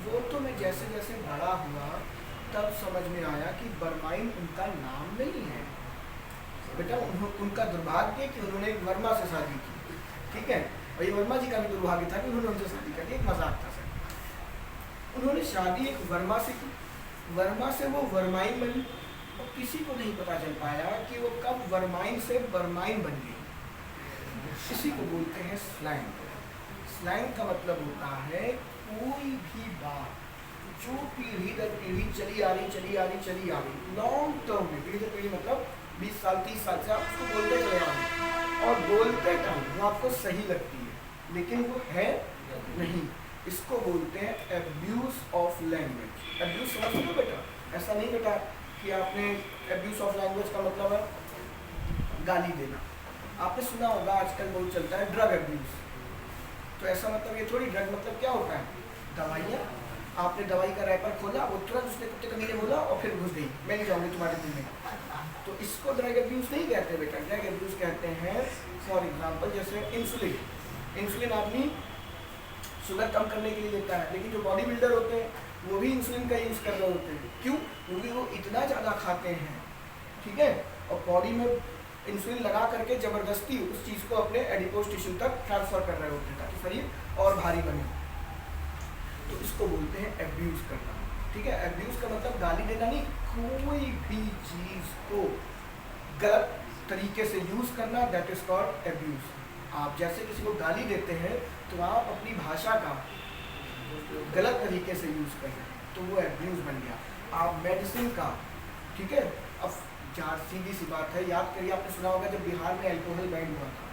वो तो मैं जैसे जैसे बड़ा हुआ तब समझ में आया कि बरमाइन उनका नाम नहीं है बेटा, उनका दुर्भाग्य कि उन्होंने एक वर्मा से शादी की। ठीक है, और ये वर्मा जी का भी दुर्भाग्य था कि उन्होंने उनसे शादी कर ली, एक मजाक था सर। उन्होंने शादी एक वर्मा से की, वर्मा से वो वर्माइन बनी, और किसी को नहीं पता चल पाया कि वो कब वर्माइन से बरमाइन बन गई। इसी को बोलते हैं स्लैंग। स्लैंग का मतलब होता है कोई भी बात जो पीढ़ी दर पीढ़ी चली आ रही, लॉन्ग टर्म में, पीढ़ी दर पीढ़ी मतलब 20 साल 30 साल से आप उसको बोलते चले आ रहे हैं, और बोलते टाइम वो आपको सही लगती है लेकिन वो है नहीं। इसको बोलते हैं एब्यूज ऑफ लैंग्वेज। एब्यूज समझ लो बेटा, ऐसा नहीं बेटा कि आपने एब्यूज ऑफ लैंग्वेज का मतलब है गाली देना। आपने सुना होगा आजकल बहुत चलता है ड्रग एब्यूज, तो ऐसा मतलब ये थोड़ी, ड्रग मतलब क्या होता है, दवाइयाँ। आपने दवाई का रैपर खोला, वो तुरंत उसने कुत्ते कमीने बोला और फिर घुस गई, मैं नहीं जाऊँगी तुम्हारे दिल में। तो इसको ड्रग एब्यूज नहीं कहते बेटा, ड्रग एब्यूज कहते हैं फॉर एग्जांपल जैसे इंसुलिन। इंसुलिन आदमी शुगर कम करने के लिए लेता है, लेकिन जो बॉडी बिल्डर होते हैं वो भी इंसुलिन का यूज़ कर रहे होते हैं। क्यों? क्योंकि वो इतना ज़्यादा खाते हैं, ठीक है, और बॉडी में इंसुलिन लगा करके ज़बरदस्ती उस चीज़ को अपने एडिपोज टिश्यू तक ट्रांसफ़र कर रहे होते हैं ताकि शरीर और भारी बने। तो इसको बोलते हैं एब्यूज़ करना। ठीक है, एब्यूज़ का मतलब गाली देना नहीं, कोई भी चीज़ को गलत तरीके से यूज़ करना, दैट इज कॉल्ड एब्यूज। आप जैसे किसी को गाली देते हैं तो आप अपनी भाषा का गलत तरीके से यूज़ कर रहे हैं तो वो एब्यूज बन गया। आप मेडिसिन का, ठीक है, अब जहाँ सीधी सी बात है, याद करिए आपने सुना होगा जब बिहार में अल्कोहल बैन हुआ था,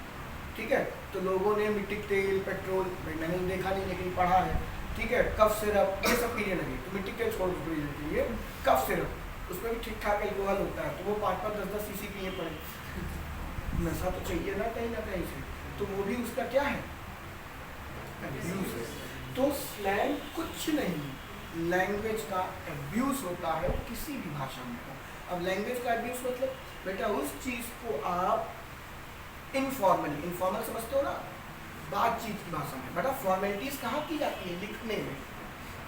ठीक है, तो लोगों ने मिट्टी तेल, पेट्रोल, मैंने देखा नहीं लेकिन पढ़ा है, ठीक है, कफ सिरप, ये सब पीने लगे। तो मिट्टी तेल छोड़ दीजिए, कफ सिरप उसमें भी ठीक ठाक अल्कोहल होता है, तो वो 5-5, 10-10 सीसी पिए पड़े। नशा तो चाहिए ना कहीं से, तो वो भी उसका क्या है, एब्यूज है। तो स्लैंग कुछ नहीं, लैंग्वेज का एब्यूज होता है किसी भी भाषा में। अब लैंग्वेज का एब्यूज मतलब बेटा उस चीज़ को आप इनफॉर्मली, इनफॉर्मल समझते हो ना, बातचीत की भाषा में, बेटा फॉर्मेलिटीज़ कहाँ की जाती है, लिखने में।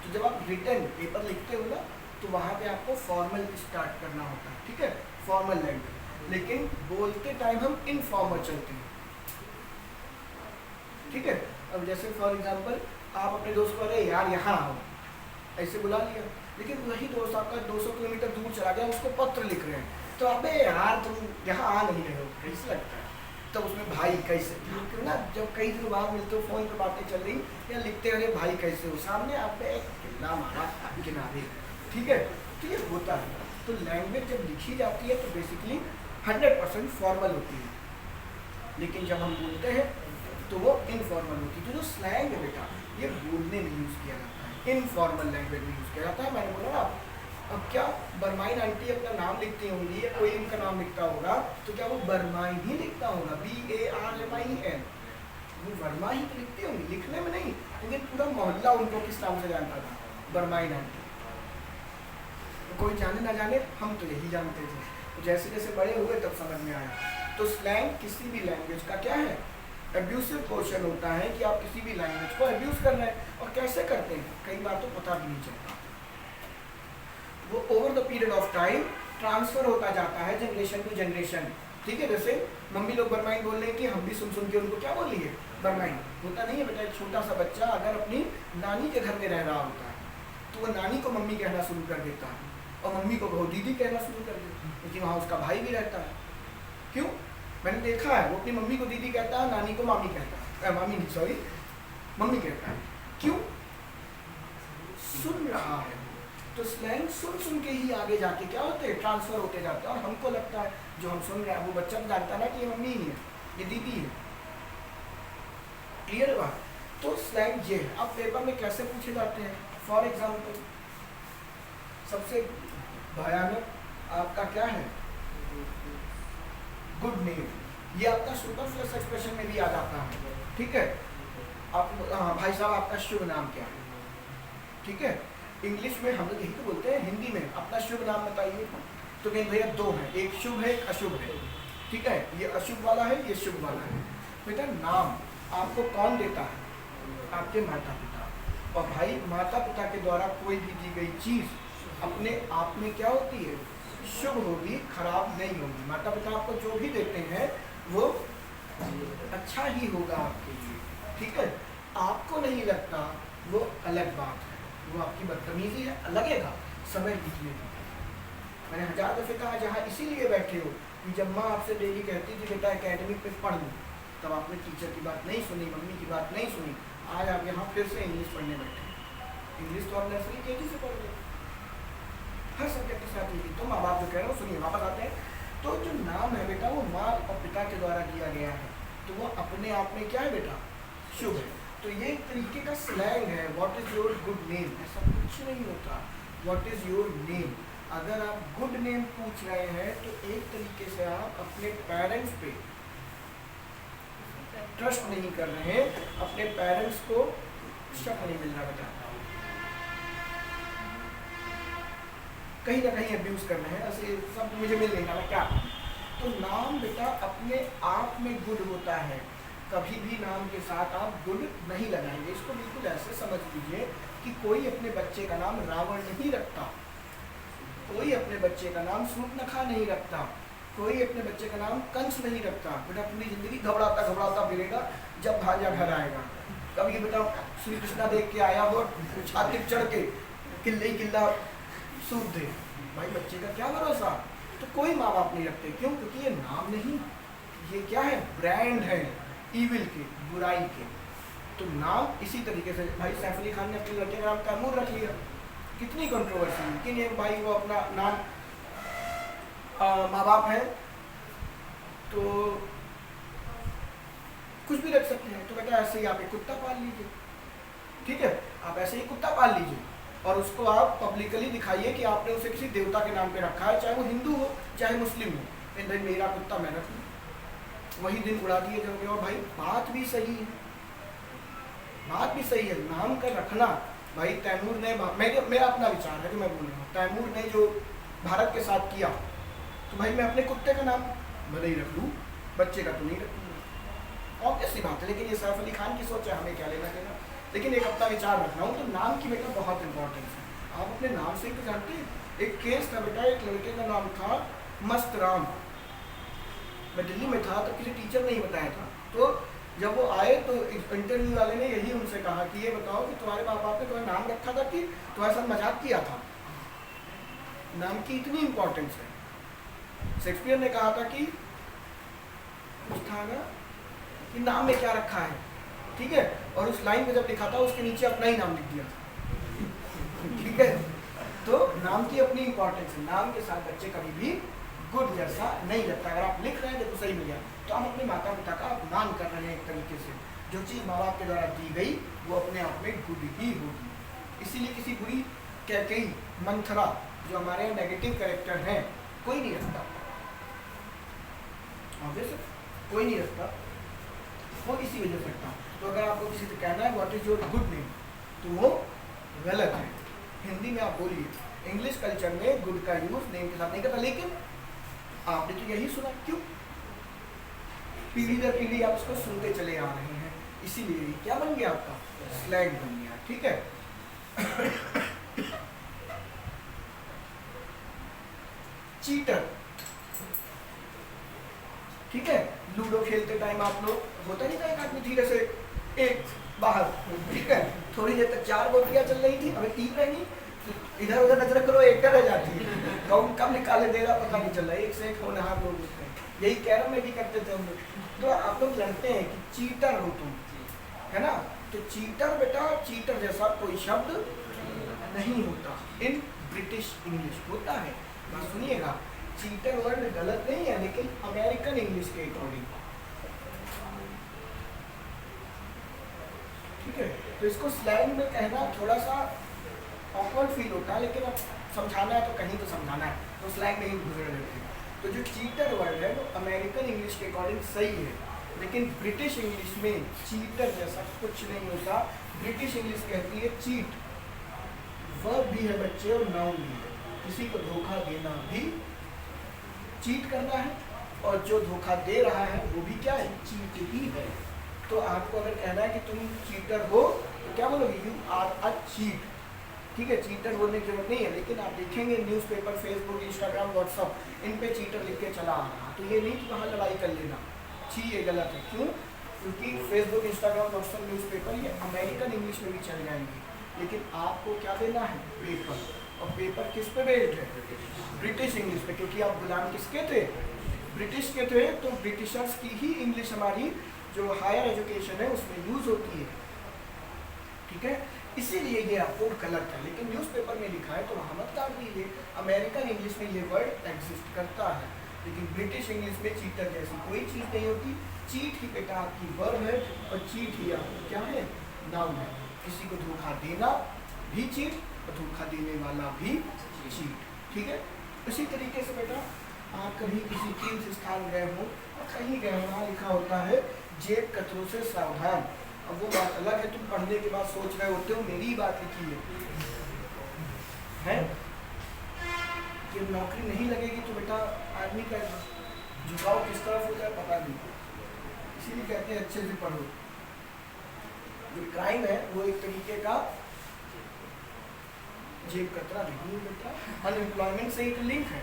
तो जब आप रिटर्न पेपर लिखते हो ना तो वहाँ पे आपको फॉर्मल स्टार्ट करना होता है, ठीक है, फॉर्मल लैंग्वेज। लेकिन बोलते टाइम हम इनफॉर्मल चलते हैं, ठीक है। अब जैसे फॉर एग्जांपल आप अपने दोस्त को अरे यार यहाँ आओ, ऐसे बुला लिया, लेकिन वही दोस्त आपका 200 किलोमीटर दूर चला गया, उसको पत्र लिख रहे हैं, तो अबे यार तुम यहाँ आ नहीं रहे हो, कैसे लगता है। तब उसमें भाई कैसे, क्यों ना, जब कई दिन बाद मिलते हो, फोन पर बातें चल रही या लिखते अरे भाई कैसे हो, सामने आप पे एक किला मारा किनारे, ठीक है, तो ये होता है। तो लैंग्वेज जब लिखी जाती है तो बेसिकली 100% फॉर्मल होती है, लेकिन जब हम बोलते हैं तो वो इनफॉर्मल होती है। तो जो स्लैंग है बेटा ये बोलने में यूज़ किया जाता है, इनफॉर्मल लैंग्वेज में यूज़ किया जाता है। मैंने बोला ना, अब क्या बरमाइन आंटी अपना नाम लिखती होंगी या कोई इनका नाम लिखता होगा तो क्या वो बरमाइन ही लिखता होगा, BARMIN, वो वर्मा ही तो लिखती होंगी, लिखने में नहीं, लेकिन पूरा मोहल्ला उनको किस नाम से जानता था, बरमाइन आंटी। कोई जाने ना जाने, हम तो यही जानते थे। जैसे जैसे बड़े हुए तब समझ में आया। तो स्लैंग किसी भी लैंग्वेज का क्या है, एब्यूसिव क्वेश्चन होता है कि आप किसी भी लैंग्वेज को एब्यूज कर रहे हैं। और कैसे करते हैं, कई बार तो पता भी नहीं चलता, वो over the period of time transfer होता जाता है जनरेशन टू जनरेशन, ठीक है। जैसे मम्मी लोग बरमाइन बोल रहे हैं कि हम भी सुन सुन के उनको क्या बोल लिए, बरमाइन। होता नहीं है बेटा, एक छोटा सा बच्चा अगर अपनी नानी के घर में रह रहा होता है तो वो नानी को मम्मी कहना शुरू कर देता है और मम्मी को दीदी कहना शुरू कर देता है, क्योंकि वहाँ उसका भाई भी रहता है। क्यों, मैंने देखा है, वो अपनी मम्मी को दीदी कहता है, नानी को मामी कहता है, मामी नहीं सॉरी मम्मी कहता है। क्यों, सुन रहा है। तो स्लैंग सुन सुन के ही आगे जाके क्या होते हैं, ट्रांसफर होते जाते हैं। और हमको लगता है जो हम सुन रहे हैं वो बच्चा तो जानता ना कि ये मम्मी ही है, ये दीदी है। क्लियर बात। तो स्लैंग ये है। अब पेपर में कैसे पूछे जाते हैं, फॉर एग्जाम्पल सबसे भयानक आपका क्या है, गुड नेम, ये आपका सुपरफ्लुअस एक्सप्रेशन में भी आ जाता है, ठीक है। आप भाई साहब आपका शुभ नाम क्या है, ठीक है। इंग्लिश में हम लोग यही तो बोलते हैं, हिंदी में अपना शुभ नाम बताइए, तो कहीं भैया दो हैं, एक शुभ है एक अशुभ है, ठीक है। ये अशुभ वाला है, ये शुभ वाला है। बेटा नाम आपको कौन देता है, आपके माता पिता। और भाई माता पिता के द्वारा कोई भी दी गई चीज़ अपने आप में क्या होती है, शुभ होगी, खराब नहीं होगी। माता पिता आपको जो भी देते हैं वो अच्छा ही होगा आपके लिए, ठीक है। आपको नहीं लगता वो अलग बात है, वो आपकी बदतमीजी है, लगेगा समय बीतने में। मैंने 1000 दफ़े कहा, जहाँ इसीलिए बैठे हो कि जब माँ आपसे डेली कहती थी बेटा एकेडमिक पे पढ़ लो, तब आपने टीचर की बात नहीं सुनी, मम्मी की बात नहीं सुनी। आज आप यहाँ फिर से इंग्लिश पढ़ने बैठे। इंग्लिश तो आप नर्सरी KG से पढ़ रहे, हर सब्जेक्ट के साथ ही। तो माँ बाप जो कह रहे हो सुनिए, वापस आते हैं। तो जो नाम है बेटा वो माँ और पिता के द्वारा दिया गया है, तो वो अपने आप में क्या है बेटा, शुभ है। तो ये एक तरीके का स्लैंग है, what is your good name, ऐसा कुछ नहीं होता। व्हाट इज योर नेम, अगर आप गुड नेम पूछ रहे हैं तो एक तरीके से आप अपने पेरेंट्स पे ट्रस्ट नहीं कर रहे हैं, अपने पेरेंट्स को शक नहीं मिल रहा बेटा, कहीं ना कहीं अब्यूज कर रहे हैं, ऐसे सब मुझे मिल नहीं रहा, क्या। तो नाम बेटा अपने आप में गुड होता है, कभी भी नाम के साथ आप गुड नहीं लगाएंगे। इसको बिल्कुल ऐसे समझ लीजिए कि कोई अपने बच्चे का नाम रावण नहीं रखता, कोई अपने बच्चे का नाम शूर्पणखा नहीं रखता, कोई अपने बच्चे का नाम कंस नहीं रखता। बेटा अपनी जिंदगी घबराता घबराता फिरेगा, जब भांजा घर आएगा। कभी बेटा श्री कृष्णा देख के आया हो, छाती चढ़ के किल्ले किल्ला सूद दे, भाई बच्चे का क्या भरोसा, तो कोई माँ बाप नहीं रखते, क्यों? क्योंकि ये नाम नहीं, ये क्या है, ब्रांड है ईविल के, बुराई के। तो नाम इसी तरीके से, भाई सैफ अली खान ने अपने लड़के का नाम तैमूर रख लिया, कितनी कंट्रोवर्सी, लेकिन ये भाई वो अपना नाम माँ बाप है तो कुछ भी रख सकते हैं। तो बेटा ऐसे ही आप एक कुत्ता पाल लीजिए, ठीक है, आप ऐसे ही कुत्ता पाल लीजिए और उसको आप पब्लिकली दिखाइए कि आपने उसे किसी देवता के नाम पे रखा है, चाहे वो हिंदू हो चाहे मुस्लिम हो, भाई मेरा कुत्ता मैं रख लूँ, वही दिन उड़ा दिए जाओगे। और भाई बात भी सही है, बात भी सही है, नाम का रखना। भाई तैमूर ने, मेरा अपना विचार है कि मैं बोल रहा हूँ, तैमूर ने जो भारत के साथ किया, तो भाई मैं अपने कुत्ते का नाम भले ही रख लूँ, बच्चे का तो नहीं रखूँगा, ऑब्वियस सी बात है। लेकिन ये सैफ अली खान की सोच है, हमें क्या लेना देना। लेकिन एक अपना विचार रख रहा हूँ, तो नाम की बेटा बहुत इंपॉर्टेंस है। आप अपने नाम से ही तो जानते हैं। एक केस था बेटा, एक लड़के का नाम था मस्त राम, मैं दिल्ली में था तो किसी टीचर ने ही बताया था। तो जब वो आए तो इंटरव्यू वाले ने यही उनसे कहा कि ये बताओ कि तुम्हारे माँ बाप ने तुम्हारा नाम रखा था कि तुम्हारे साथ मजाक किया था। नाम की इतनी इंपॉर्टेंस है। शेक्सपियर ने कहा था कि कुछ था ना कि नाम में क्या रखा है, ठीक है, और उस लाइन में जब लिखा था उसके नीचे अपना ही नाम लिख दिया था, ठीक है। तो नाम की अपनी इंपॉर्टेंस है, नाम के साथ बच्चे कभी भी गुड जैसा नहीं लगता। अगर आप लिख रहे हैं तो सही मिल गया, तो हम अपने माता पिता का अपमान कर रहे हैं एक तरीके से। जो चीज़ माँ बाप के द्वारा दी गई वो अपने आप में गुड ही होगी। इसीलिए किसी बुरी कैकेयी, मंथरा जो हमारे नेगेटिव कैरेक्टर हैं, कोई नहीं रखता, ऑब्वियस कोई नहीं रखता, वो इसी वजह से रखता। तो अगर आपको किसी से कहना है what is your good name, तो वो गलत है। हिंदी में आप बोलिए, इंग्लिश कल्चर में गुड का यूज नेम के साथ नहीं करता। लेकिन आपने तो यही सुना, क्यों? पीढ़ी दर पीढ़ी आप उसको सुनते चले आ रहे हैं, इसीलिए क्या बन गया आपका स्लैंग बन गया, ठीक है। चीटर, ठीक है, लूडो खेलते टाइम आप लोग, होता नहीं था एक आदमी धीरे से एक बाहर, ठीक है, थोड़ी देर तक 4 गोटियां चल रही थी, अभी 3 रह गई, इधर उधर नजर करो, एक रह जाती है, काउंट कब निकाले दे रहा पता नहीं चल रहा, एक से एक होनहार लोग होते हैं। यही कैरम में भी करते थे हम लोग। तो आप लोग जानते हैं कि चीटर हो तुम, है ना। तो चीटर बेटा, चीटर जैसा कोई शब्द नहीं होता इन ब्रिटिश इंग्लिश, होता है, बात सुनिएगा। चीटर वर्ड गलत नहीं है, लेकिन अमेरिकन इंग्लिश के अकॉर्डिंग, ठीक है। तो इसको स्लैंग में कहना थोड़ा सा ऑकवर्ड फील होता है, लेकिन अब समझाना है तो कहीं तो समझाना है, तो स्लैंग में ही गुजर देते हैं। तो जो चीटर वर्ड है वो अमेरिकन इंग्लिश के अकॉर्डिंग सही है, लेकिन ब्रिटिश इंग्लिश में चीटर जैसा कुछ नहीं होता। ब्रिटिश इंग्लिश कहती है चीट, वर्ब भी है बच्चे और नाउन भी है। किसी को धोखा देना भी चीट करना है, और जो धोखा दे रहा है वो भी क्या है, चीट ही है। तो आपको अगर कहना है कि तुम चीटर हो तो क्या बोलोगे, यू आर अ चीट, ठीक है। चीटर बोलने की जरूरत नहीं है, लेकिन आप देखेंगे न्यूज़पेपर, फेसबुक, इंस्टाग्राम, व्हाट्सअप, इन पे चीटर लिख के चला आ रहा। तो ये नहीं कि वहाँ लड़ाई कर लेना, छी ये गलत है। क्यों? क्योंकि फेसबुक, इंस्टाग्राम, व्हाट्सअप, न्यूज़पेपर ये अमेरिकन इंग्लिश में भी चल जाएंगे, लेकिन आपको क्या देना है, पेपर। और पेपर किस पे बेस्ड है, ब्रिटिश इंग्लिश पे, क्योंकि आप गुलाम किसके थे, ब्रिटिश के थे। तो ब्रिटिशर्स की ही इंग्लिश हमारी जो हायर एजुकेशन है उसमें यूज होती है, ठीक है। इसीलिए ये आपको गलत है, लेकिन न्यूज़पेपर में लिखा है तो वहाँ मत डाल दीजिए। अमेरिकन इंग्लिश में ये वर्ड एग्जिस्ट करता है, लेकिन ब्रिटिश इंग्लिश में चीटर जैसी कोई चीज़ नहीं होती। चीट ही बेटा आपकी वर्ब है, और चीट ही आपकी क्या है, नाउन है। किसी को धोखा देना भी चीट, और धोखा देने वाला भी चीट, ठीक है। इसी तरीके से बेटा आप कभी किसी तीर्थ स्थान गए हो और कहीं गए हो, वहाँ लिखा होता है जेब कतरों से सावधान। अब वो बात अलग है, तुम पढ़ने के बाद सोच रहे होते हो मेरी बात लिखी है? कि नौकरी नहीं लगेगी तो बेटा आदमी का झुकाव किस तरफ होता है पता नहीं, इसीलिए कहते हैं अच्छे से पढ़ो। जो क्राइम है वो एक तरीके का जेब कतरा नहीं है बेटा, अनएम्प्लॉयमेंट से एक लिंक है।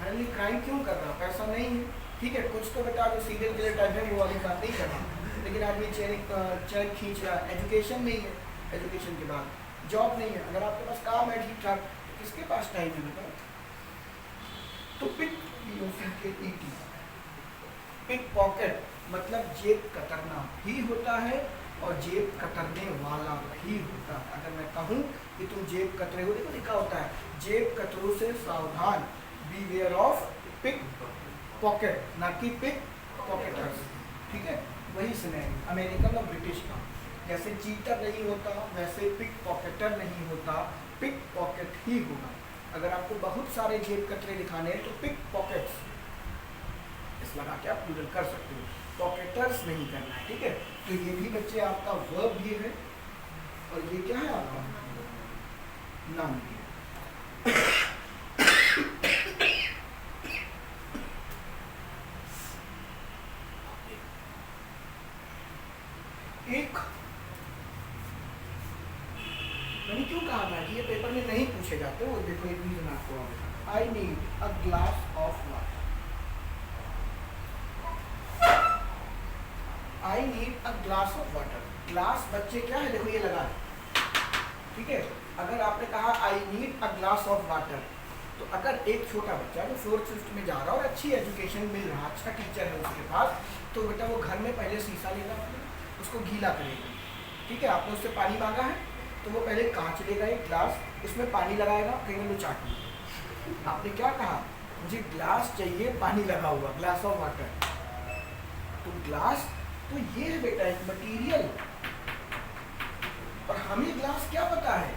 फाइनली क्राइम क्यों कर रहा, पैसा नहीं है, ठीक है। कुछ तो बेटा जो सीरियल किलर टाइप है वो वाली बात नहीं कर रहा, लेकिन आदमी चैन खींच रहा है। एजुकेशन नहीं है, एजुकेशन के बाद जॉब नहीं है। अगर आपके पास काम है ठीक ठाक तो किसके पास टाइम है बेटा, तो पिक POCKET, पिक पॉकेट मतलब जेब कतरना भी होता है और जेब कतरने वाला भी होता है। अगर मैं कहूँ कि तुम जेब कतरे हो, देखो लिखा होता है जेब कतरों से सावधान, बीवेयर ऑफ पिक पॉकेट, ना कि पिक पॉकेटर्स। ठीक है, वही सिनेरियो अमेरिकन और ब्रिटिश का, जैसे चीटर नहीं होता वैसे पिक पॉकेटर नहीं होता, पिक पॉकेट ही होगा। अगर आपको बहुत सारे जेब कतरे दिखाने हैं तो पिक पॉकेट्स इस लगा के आप प्लूरल कर सकते हो, पॉकेटर्स नहीं करना है। ठीक है, तो ये भी बच्चे आपका वर्ब भी है और ये क्या है आपका नाउन भी है। एक मैंने क्यों कहा था कि ये पेपर में नहीं पूछे जाते, वो देखो एक रीजन आपको बताता। I need a glass of water, I need a glass of water. Glass बच्चे क्या है, देखो ये लगा है। ठीक है, अगर आपने कहा I need a glass of water, तो अगर एक छोटा बच्चा जो 4th 5th में जा रहा है और अच्छी एजुकेशन मिल रहा, अच्छा टीचर है उसके पास, तो बेटा वो घर में पहले शीशा लेगा, उसको गीला करेगा। ठीक है, आपने उससे पानी मांगा है तो वो पहले कांच लेगा एक ग्लास, उसमें पानी लगाएगा, कहेंगे लो चाट। आपने क्या कहा, मुझे ग्लास चाहिए पानी लगा हुआ, ग्लास ऑफ वाटर। तो ग्लास तो ये है बेटा एक मटेरियल, और हमें ग्लास क्या पता है,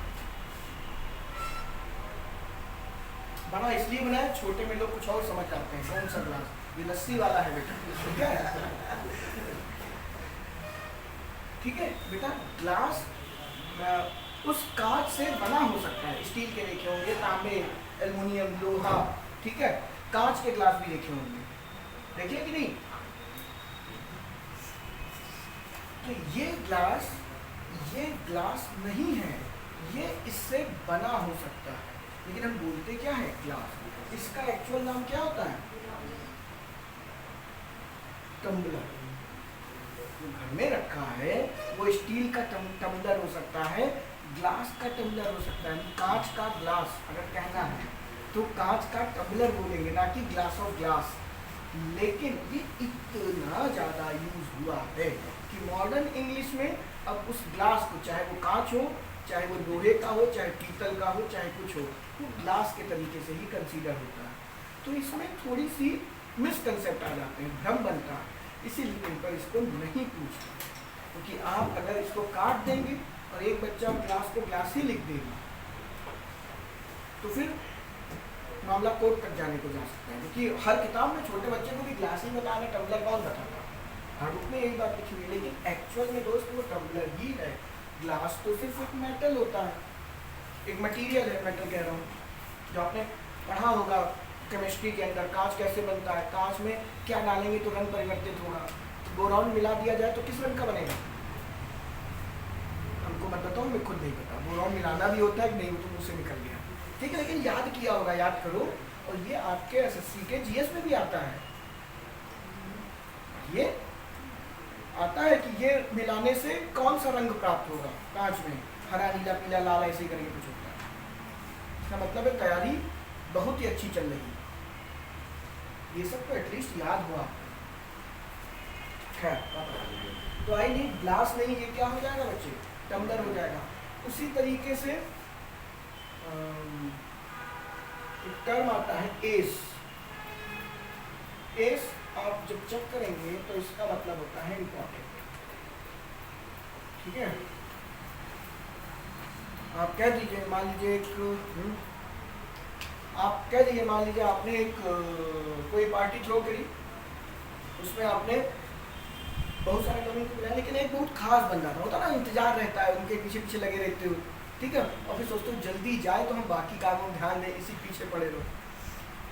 बड़ा इसलिए बनाया, छोटे में लोग कुछ और समझ आते हैं। कौन सा ग्लास, ये लस्सी वाला है बेटा, ठीक है। ठीक है बेटा, ग्लास उस कांच से बना हो सकता है, स्टील के देखे होंगे, तांबे, एल्युमिनियम, लोहा, ठीक है, कांच के ग्लास भी देखे होंगे, देखिए कि नहीं। तो ये ग्लास नहीं है, ये इससे बना हो सकता है, लेकिन हम बोलते क्या है ग्लास। इसका एक्चुअल नाम क्या होता है, टम्बलर। जो घर में रखा है वो स्टील का टम्बलर हो सकता है, ग्लास का टम्बलर हो सकता है। कांच का ग्लास अगर कहना है तो कांच का टम्बलर बोलेंगे, ना कि ग्लास ऑफ ग्लास। लेकिन ये इतना ज़्यादा यूज हुआ है कि मॉडर्न इंग्लिश में अब उस ग्लास को, चाहे वो कांच हो, चाहे वो लोहे का हो, चाहे पीतल का हो, चाहे कुछ हो, वो ग्लास के तरीके से ही कंसीडर होता है। तो इसमें थोड़ी सी मिसकंसेप्ट आ जाते हैं, भ्रम बनता है, इसीलिए पेपर इसको नहीं पूछता। क्योंकि आप अगर इसको काट देंगे और एक बच्चा ग्लास को ग्लास ही लिख देगा तो फिर मामला कोर्ट तक जाने को जा सकता है। क्योंकि हर किताब में छोटे बच्चे को भी ग्लास ही बताना, टम्बलर कौन बताता है, हर बुक में यही बात लिखी हुई है। लेकिन एक्चुअल में दोस्त वो टम्बलर ही है, ग्लास तो सिर्फ एक मेटल होता है, एक मटेरियल है, मेटल कह रहा हूँ, जो आपने पढ़ा होगा केमिस्ट्री के अंदर, कांच कैसे बनता है, कांच में क्या डालेंगे तो रंग परिवर्तित होगा, बोरॉन मिला दिया जाए तो किस रंग का बनेगा, हमको मत बताओ, मैं खुद नहीं पता, बोरॉन मिलाना भी होता है कि नहीं, वो तो मुझसे निकल गया। ठीक है, लेकिन याद किया होगा, याद करो, और ये आपके एसएससी के जीएस में भी आता है, ये आता है कि ये मिलाने से कौन सा रंग प्राप्त होगा कांच में, हरा, नीला, पीला, लाल, ऐसे करके कुछ होता है। इसका मतलब है तैयारी बहुत ही अच्छी चल रही है, ये सब तो एटलीस्ट याद हुआ। खैर, तो आई नीड ग्लास नहीं, ये क्या हो जाएगा बच्चे, टम्बलर हो जाएगा। उसी तरीके से एक टर्म आता है एस। एस आप जब चेक करेंगे तो इसका मतलब होता है इम्पोर्टेंट। ठीक है, आप कह दीजिए, मान लीजिए एक आप कह दीजिए, मान लीजिए आपने एक कोई पार्टी थ्रो करी, उसमें आपने बहुत सारे लोगों को बुलाया, लेकिन एक बहुत खास बंदा था, होता ना, इंतजार रहता है, उनके पीछे पीछे लगे रहते हो, ठीक है, और फिर सोचते हो जल्दी जाए तो हम बाकी कामों में ध्यान दें, इसी पीछे पड़े रहो।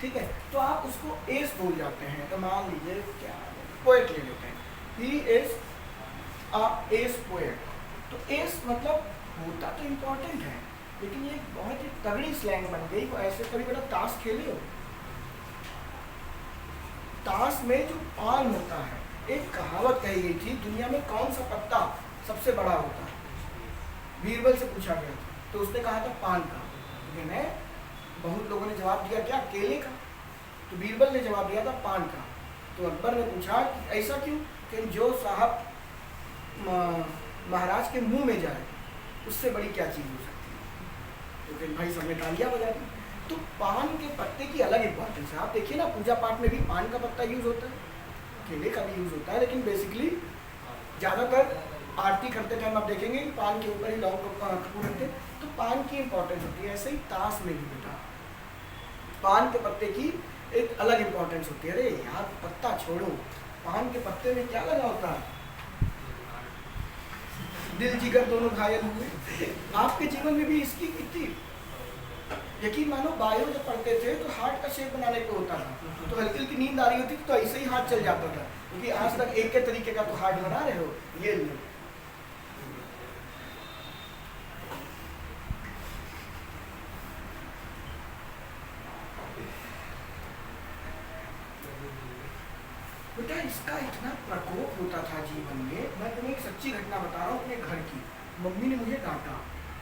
ठीक है, तो आप उसको एस बोल जाते हैं। तो मान लीजिए क्या पोएट ले लेते हैं, he is a S poet. तो एस मतलब होता तो इम्पोर्टेंट है, लेकिन ये बहुत ही तगड़ी स्लैंग बन गई। वो ऐसे कभी बड़ा ताश खेले हो, ताश में जो पान होता है, एक कहावत कही गई थी, दुनिया में कौन सा पत्ता सबसे बड़ा होता है, बीरबल से पूछा गया था, तो उसने कहा था पान का, लेकिन बहुत लोगों ने जवाब दिया क्या, केले का। तो बीरबल ने जवाब दिया था पान का। तो अकबर ने पूछा कि ऐसा क्यों, कि जो साहब महाराज के मुंह में जाए उससे बड़ी क्या चीज़ हो सकती है। तो फिर भाई सबने तालियां बजा दी। तो पान के पत्ते की अलग इंपॉर्टेंस है। आप देखिए ना, पूजा पाठ में भी पान का पत्ता यूज होता है, केले का भी यूज होता है, लेकिन बेसिकली ज़्यादातर आरती करते टाइम आप देखेंगे कि पान के ऊपर ही लौंग कपूर रखते हैं। तो पान की इंपॉर्टेंस होती है। ऐसे ही ताश में भी बेटा पान के पत्ते की एक अलग इंपॉर्टेंस होती है। अरे यार पत्ता छोड़ो, पान के पत्ते में क्या लगा होता है, दिल जिगर दोनों घायल हुए। आपके जीवन में भी इसकी इतनी यकीन मानो, बायो जब पढ़ते थे तो हार्ट का शेप बनाने पे होता था, तो हल्की हल्की नींद आ रही होती थी तो ऐसे ही हाथ चल जाता था, क्योंकि आज तक एक के तरीके का तो हार्ट बना रहे हो। ये लो बेटा, इसका इतना प्रकोप होता था जीवन में। मैं तुम्हें एक सच्ची घटना बता रहा हूँ अपने घर की। मम्मी ने मुझे डांटा,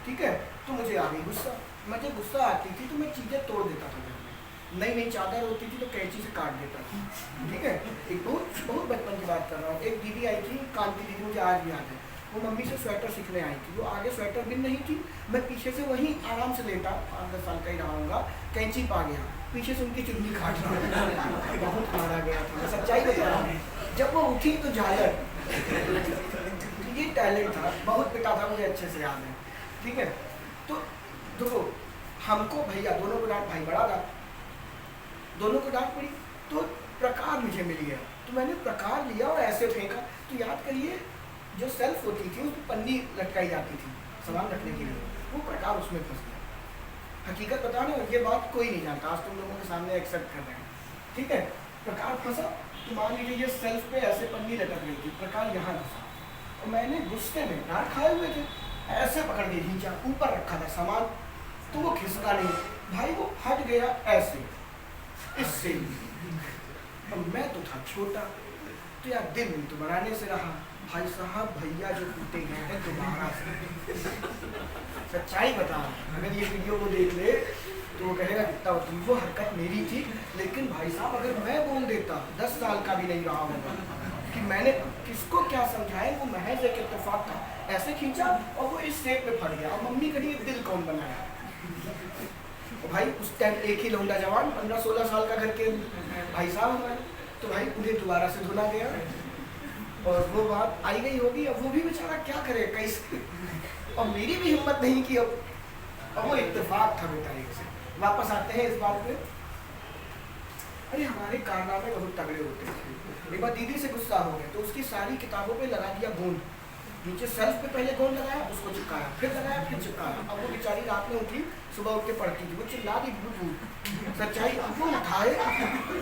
ठीक है, तो मुझे आ गई गुस्सा। मुझे गुस्सा आती थी तो मैं चीज़ें तोड़ देता था घर में। नई नई चादर होती थी तो कैंची से काट देता था, ठीक है। एक बहुत बचपन की बात कर रहा हूँ। एक दीदी आई थी, कांति दीदी, मुझे आज भी याद है। वो मम्मी से स्वेटर सीखने आई थी। वो आगे स्वेटर बिन नहीं थी, मैं पीछे से वहीं आराम से लेटा, 5-10 साल का ही रहा हूँगा, कैंची पा गया, पीछे से उनकी चुन्नी काट रहा हूँ। बहुत मारा गया था, मैं सच्चाई बता रहा हूँ। जब वो उठी तो झालर, ये टैलेंट था, बहुत पिटा था, मुझे अच्छे से याद है, ठीक है। तो देखो, हमको भैया दोनों को डांट, भाई बड़ा था, दोनों को डांट पड़ी, तो प्रकार मुझे मिल गया। तो मैंने प्रकार लिया और ऐसे फेंका। तो याद करिए, जो सेल्फ होती थी उसमें पन्नी लटकाई जाती थी सामान रखने के लिए, वो प्रकार उसमें फंस गया। हकीकत बता रहे हो, ये बात कोई नहीं जानता, आज तुम लोगों के सामने एक्सेप्ट कर रहे हैं, ठीक है। प्रकार फंसा, तो मान लीजिए ये सेल्फ पे ऐसे पन्नी लटक गई थी, प्रकार यहाँ फंसा, और मैंने गुस्से में, डांट खाए हुए थे, ऐसे पकड़ के खींचा, ऊपर रखा था सामान, तो वो खिसका नहीं भाई, वो हट गया ऐसे, इससे। और मैं तो था छोटा, तो यार दिल तो बनाने से रहा, भाई साहब भैया जो टूटे गए हैं दोबारा से। सच्चाई बता, अगर ये वीडियो को देख ले तो वो कहेगा कितना होती, वो हरकत मेरी थी। लेकिन भाई साहब अगर मैं बोल देता, 10 साल का भी नहीं रहा होगा, कि मैंने किसको क्या समझाया, वो महज एक इत्तेफाक था, ऐसे खींचा और वो इस शेप में फट गया। और मम्मी कही दिल कौन बनाया। और भाई उस टाइम एक ही लौंडा जवान 15-16 साल का घर के भाई साहब हमारे, तो भाई उन्हें दोबारा से धुला गया और वो बात आई गई होगी। अब वो भी बेचारा क्या करे कैसे, और मेरी भी हिम्मत नहीं की। अब वो इत्तेफाक था बेटा। एक से वापस आते हैं इस बात पे। अरे हमारे कारनामे बहुत तगड़े होते थे। एक बार दीदी से गुस्सा हो गया, तो उसकी सारी किताबों पे लगा दिया गोंद, नीचे सेल्फ पे पहले गोंद लगाया, उसको चिपकाया, फिर लगाया, फिर चिपकाया। अब वो बेचारी रात में उठी, सुबह उठ के पढ़ती थी, वो चिल्ला दी भूत। सच्चाई, अब वो उठाए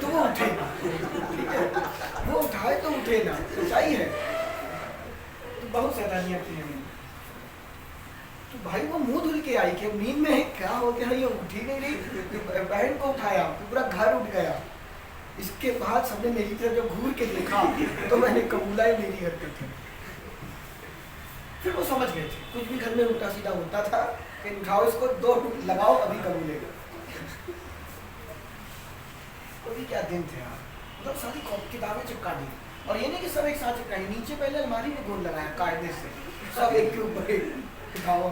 तो वो उठे ना, ठीक है, वो उठाए तो उठे ना, सच्चाई है। तो बहुत सैतानियाँ की हैं। तो भाई वो मुंह धुल के आई कि अब नींद में है, क्या हो गया, ये उठी नहीं रही, बहन को उठाया, पूरा घर उठ गया। इसके बाद सबने मेरी तरफ जब घूर के देखा तो मैंने कबूला है मेरी हरकत है। फिर वो समझ गए थे, कुछ भी घर में उल्टा सीधा होता था कि उठाओ इसको, 2 लगाओ, अभी कबूलेगा। तो भी क्या दिन थे यार, मतलब सारी किताबें चिपका दी। और ये नहीं कि सब एक साथ चिपकाई, नीचे पहले अलमारी में गोंद लगाया कायदे से, सब एक के ऊपर उठाओ।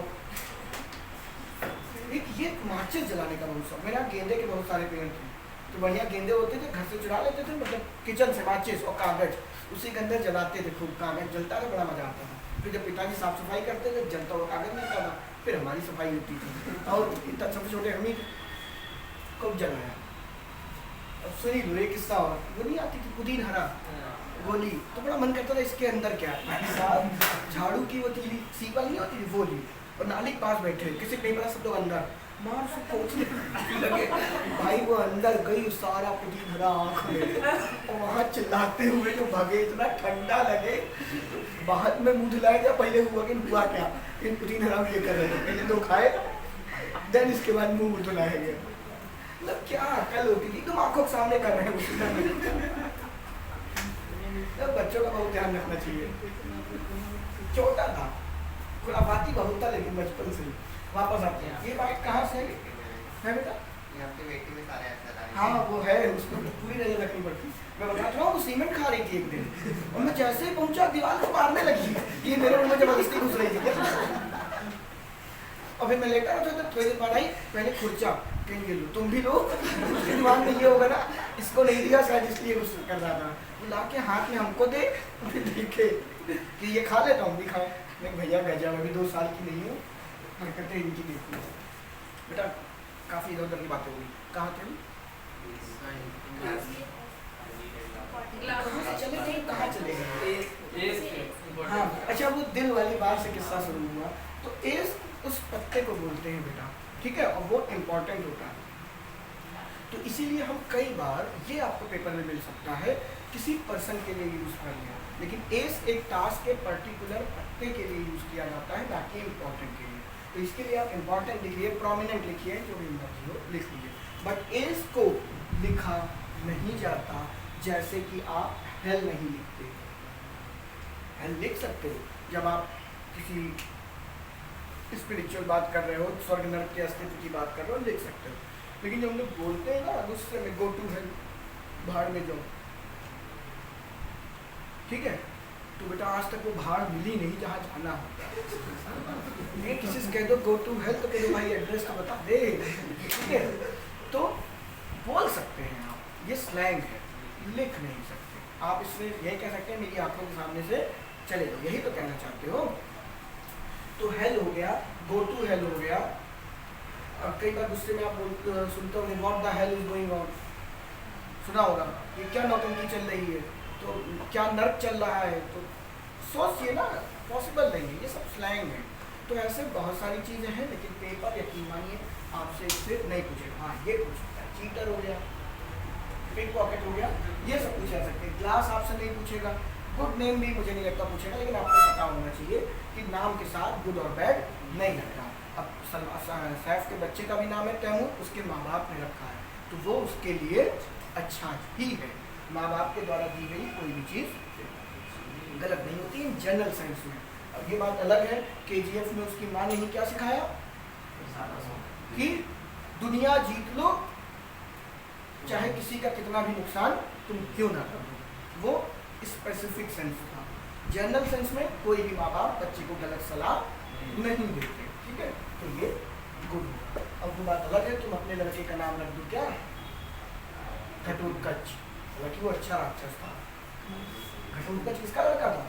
एक ये माचिस जलाने का बहुत शौक। मेरा गेंदे के बहुत सारे पेड़ थे, तो बढ़िया गेंदे होते थे, घर से चुरा लेते थे, मतलब किचन से माचिस और कागज, उसी के अंदर जलाते थे, खूब कागज जलता था, बड़ा मजा आता था। फिर जब पिताजी साफ सफाई करते थे, जलता हुआ कागज मिलता था, फिर हमारी सफाई होती थी। और इतना सबसे छोटे हम ही खूब जलाया। अब सुनी लो एक किस्सा, और वो नहीं आती थी पुदीन हरा गोली, तो बड़ा मन करता था इसके अंदर क्या है। झाड़ू की वो तीली सीपल नहीं होती थी, वो ली, और नाली के पास बैठे, किसी पेपर सब लोग अंदर मार से पहुँचने लगे। भाई वो अंदर गई, सारा पुदीन हरा आँख में, और वहाँ चिल्लाते हुए जो भगे, इतना ठंडा लगे। बाहर में मुँह धुलाया गया, पहले हुआ कि हुआ क्या, इन पुदीन हरा ये कर रहे थे, पहले 2 खाए, देन इसके बाद मुँह धुलाया गया। मतलब क्या अकल होती थी, तुम आंखों के सामने कर रहे हैं उसी। बच्चों का बहुत ध्यान रखना चाहिए। छोटा था, खुराफाती बहुत था, लेकिन बचपन से। वापस आते हैं, ये बात कहाँ से है बेटा, आपकी बेटी में सारे ऐसा था। हाँ वो है, उसको पूरी नजर रखनी पड़ती। मैं बता रहा हूँ वो सीमेंट खा रही थी एक दिन, और मैं जैसे ही पहुंचा दीवार को मारने लगी, ये मेरे रूम में जबरदस्ती घुस रही थी क्या। और फिर मैं लेटा रहा था, तो थोड़ी देर बाद आई, पहले खुर्चा कहीं लो, तुम भी लो, उसके दिमाग में ये होगा ना इसको नहीं दिया शायद इसलिए गुस्सा कर रहा था। वो ला के हाथ में हमको दे, फिर देखे कि ये खा लेता हूँ भी खाए। मैं भैया भेजा, मैं भी 2 साल की नहीं हूँ, हरकतें इनकी देखी। बेटा काफ़ी इधर उधर की बातें हुई, कहाँ थे चले गए, कहाँ चले गए। हाँ अच्छा, वो दिल वाली बात से किस्सा शुरू हुआ। तो एस उस पत्ते को बोलते हैं बेटा, ठीक है, और वो इम्पोर्टेंट होता है। तो इसीलिए हम कई बार, ये आपको पेपर में मिल सकता है, किसी पर्सन के लिए यूज़ कर लिया, लेकिन एस एक टास्क के पर्टिकुलर पत्ते के लिए यूज़ किया जाता है, ना कि इम्पोर्टेंट के लिए। तो इसके लिए आप इम्पोर्टेंट लिखिए, प्रोमिनेंट लिखिए, जो भी मर्जी हो लिख लीजिए। बट एस को लिखा नहीं जाता जैसे कि आप हेल नहीं लिखते। हेल लिख सकते हो जब आप किसी स्पिरिचुअल बात कर रहे हो, स्वर्ग नरक के अस्तित्व की बात कर रहे हो, लिख सकते हो। लेकिन जब हम लोग बोलते हैं ना गुस्से में, गो टू हेल, भाड़ में जाओ, ठीक है, तो बेटा आज तक वो भाड़ मिली नहीं जहाँ जाना होता। ये किसी से कह दो गो टू हेल, तो कह दो भाई एड्रेस तो बता दे, ठीक है। तो बोल सकते हैं आप, ये स्लैंग है, लिख नहीं सकते आप। इसमें यही कह सकते हैं मेरी आंखों के सामने से चले जाओ, यही तो कहना चाहते हो। तो हेल हो गया, गो टू हेल हो गया। अब कई बार गुस्से में आप सुनते होंगे what the hell is going on, सुना होगा, ये क्या नौटंकी चल रही है, तो क्या नर्क चल रहा है। तो सोचिए ना, पॉसिबल नहीं है, ये सब स्लैंग है। तो ऐसे बहुत सारी चीज़ें हैं, लेकिन पेपर यकीन मानिए आपसे इससे नहीं पूछेगा। हाँ ये पूछ सकता है, चीटर हो गया, पिक पॉकेट हो गया, ये सब पूछा सकते हैं। क्लास आपसे नहीं पूछेगा, गुड नेम भी मुझे नहीं लगता पूछेगा, लेकिन आपको पता होना चाहिए कि नाम के साथ गुड और बैड नहीं लगता। अब सैफ के बच्चे का भी नाम है तैमूर, उसके माँ बाप ने रखा है, तो वो उसके लिए अच्छा ही है। माँ बाप के द्वारा दी गई कोई भी चीज़ गलत नहीं होती इन जनरल सेंस में। अब ये बात अलग है, KGF में उसकी माँ ने ही क्या सिखाया कि दुनिया जीत लो, चाहे किसी का कितना भी नुकसान तुम क्यों ना करो। वो स्पेसिफिक सेंस था। जनरल सेंस में कोई भी माँ बाप बच्चे को गलत सलाह नहीं देते, ठीक है, तो ये गुड होगा। अब वो बात अलग है, तुम अपने लड़के का नाम रख दो क्या, घटोत्कच, हालांकि वो अच्छा राक्षस था। घटोत्कच किसका लड़का था,